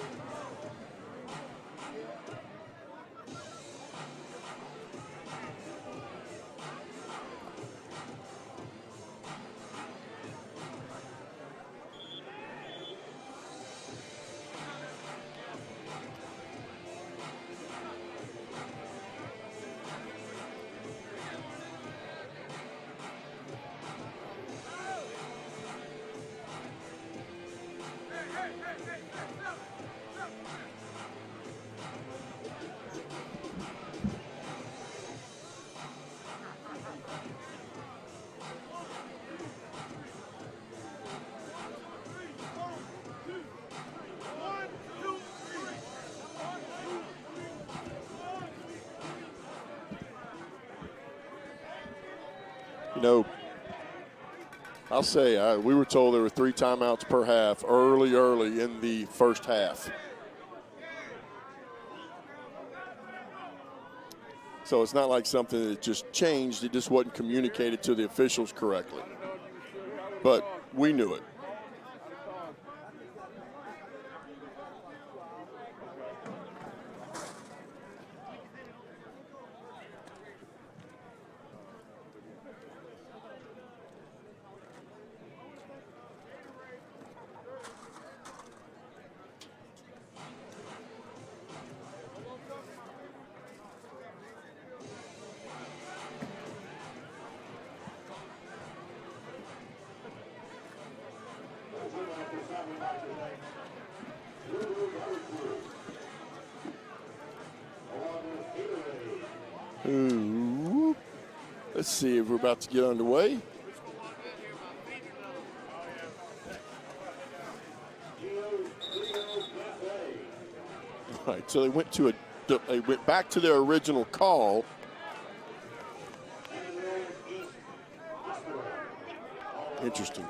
I'll say we were told there were 3 timeouts per half early in the first half. So it's not like something that just changed. It just wasn't communicated to the officials correctly. But we knew it. Ooh. Let's see if we're about to get underway. All right, so they went back to their original call. Interesting.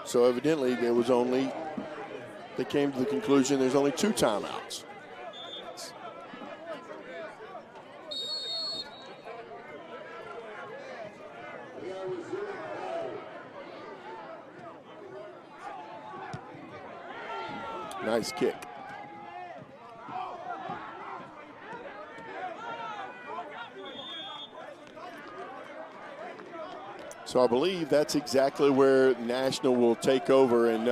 So evidently they came to the conclusion there's only 2 timeouts. Nice kick. So I believe that's exactly where National will take over, and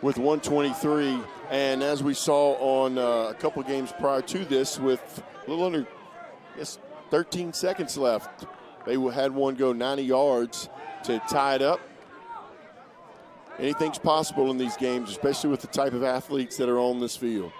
with 123, and as we saw on a couple games prior to this, with a little under, 13 seconds left, they had one go 90 yards to tie it up. Anything's possible in these games, especially with the type of athletes that are on this field.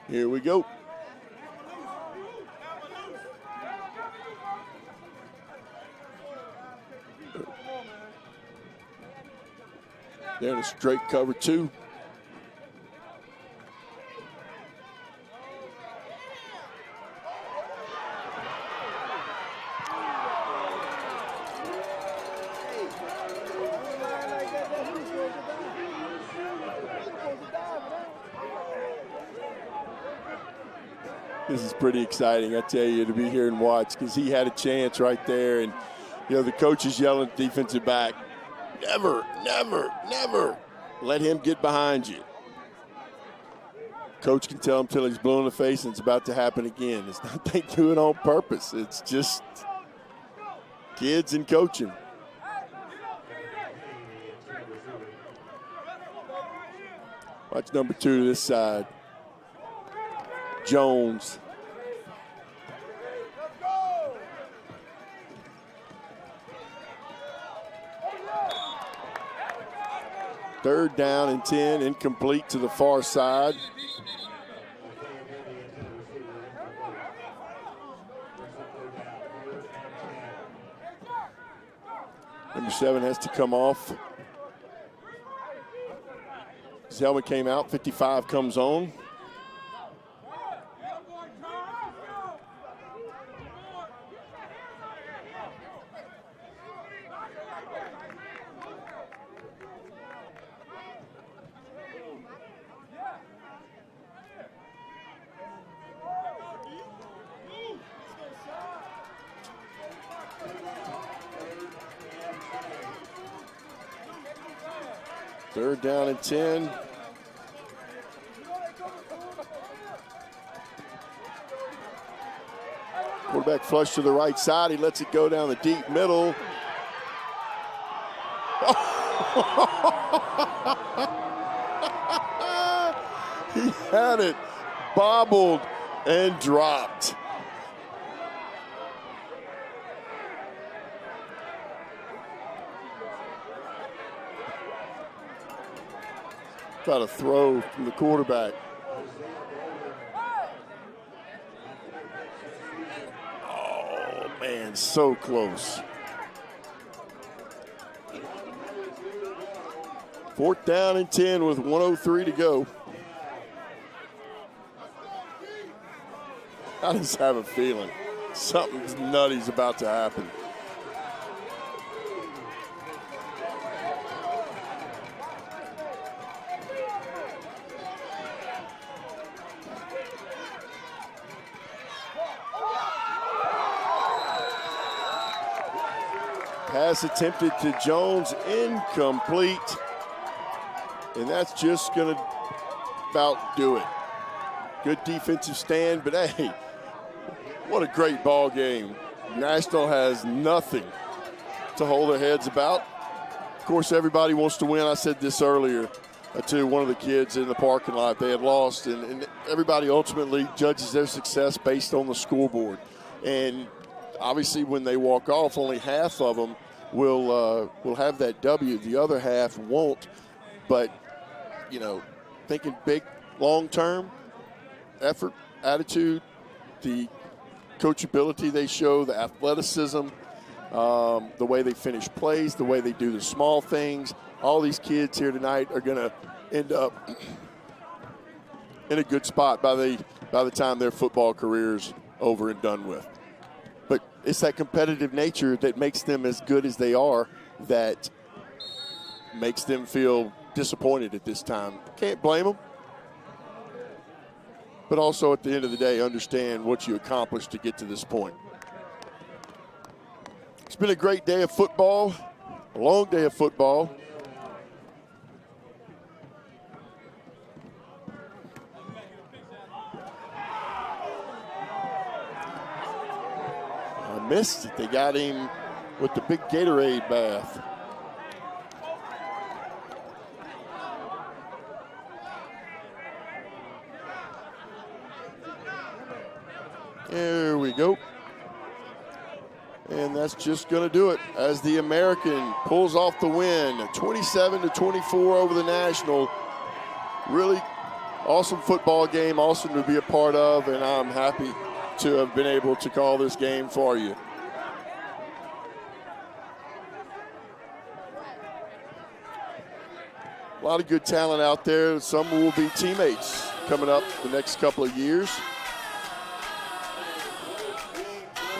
Here we go. They're in a straight cover 2. This is pretty exciting, I tell you, to be here and watch, because he had a chance right there, and the coach is yelling at the defensive back, never, never, never let him get behind you. Coach can tell him till he's blue in the face, and it's about to happen again. It's not they do it on purpose. It's just kids and coaching. Watch number 2 to this side. Jones. Third down and 10, incomplete to the far side. Number 7 has to come off. His helmet came out, 55 comes on. Third down and 10. Quarterback flush to the right side. He lets it go down the deep middle. He had it bobbled and dropped. Got a throw from the quarterback. Oh, man, so close. 4th down and 10 with 1:03 to go. I just have a feeling something nutty's about to happen. Pass attempted to Jones, incomplete. And that's just going to about do it. Good defensive stand, but hey, what a great ball game. National has nothing to hold their heads about. course, everybody wants to win. I said this earlier to one of the kids in the parking lot. They had lost, and everybody ultimately judges their success based on the scoreboard. And obviously, when they walk off, only half of them will have that W. The other half won't. But, you know, thinking big, long-term, effort, attitude, the coachability they show, the athleticism, the way they finish plays, the way they do the small things. All these kids here tonight are going to end up in a good spot by the time their football career's over and done with. But it's that competitive nature that makes them as good as they are that makes them feel disappointed at this time. Can't blame them. But also at the end of the day, understand what you accomplished to get to this point. It's been a great day of football, a long day of football. I missed it. They got him with the big Gatorade bath. There we go. And that's just going to do it as the American pulls off the win, 27-24 over the National. Really awesome football game, awesome to be a part of, and I'm happy to have been able to call this game for you. A lot of good talent out there. Some will be teammates coming up the next couple of years.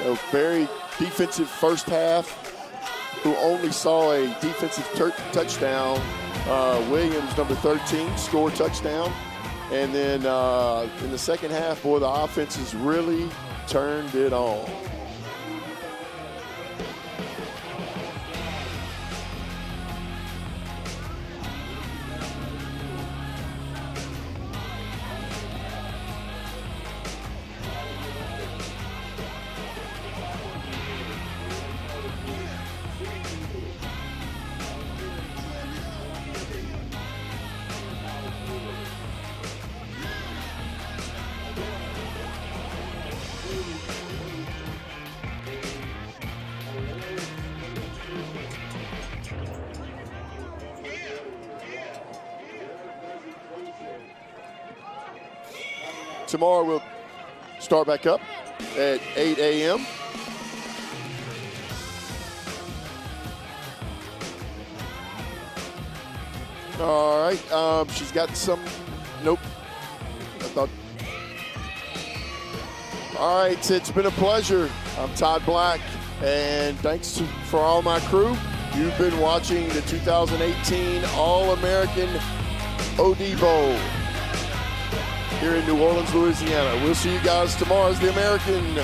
A very defensive first half, who only saw a defensive touchdown. Williams, number 13, scored touchdown. And then in the second half, boy, the offense has really turned it on. Tomorrow we'll start back up at 8 a.m. All right, she's got some, nope. I thought, all right, it's been a pleasure. I'm Todd Black, and thanks for all my crew. You've been watching the 2018 All-American OD Bowl here in New Orleans, Louisiana. We'll see you guys tomorrow as the American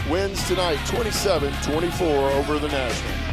wins tonight, 27-24 over the National.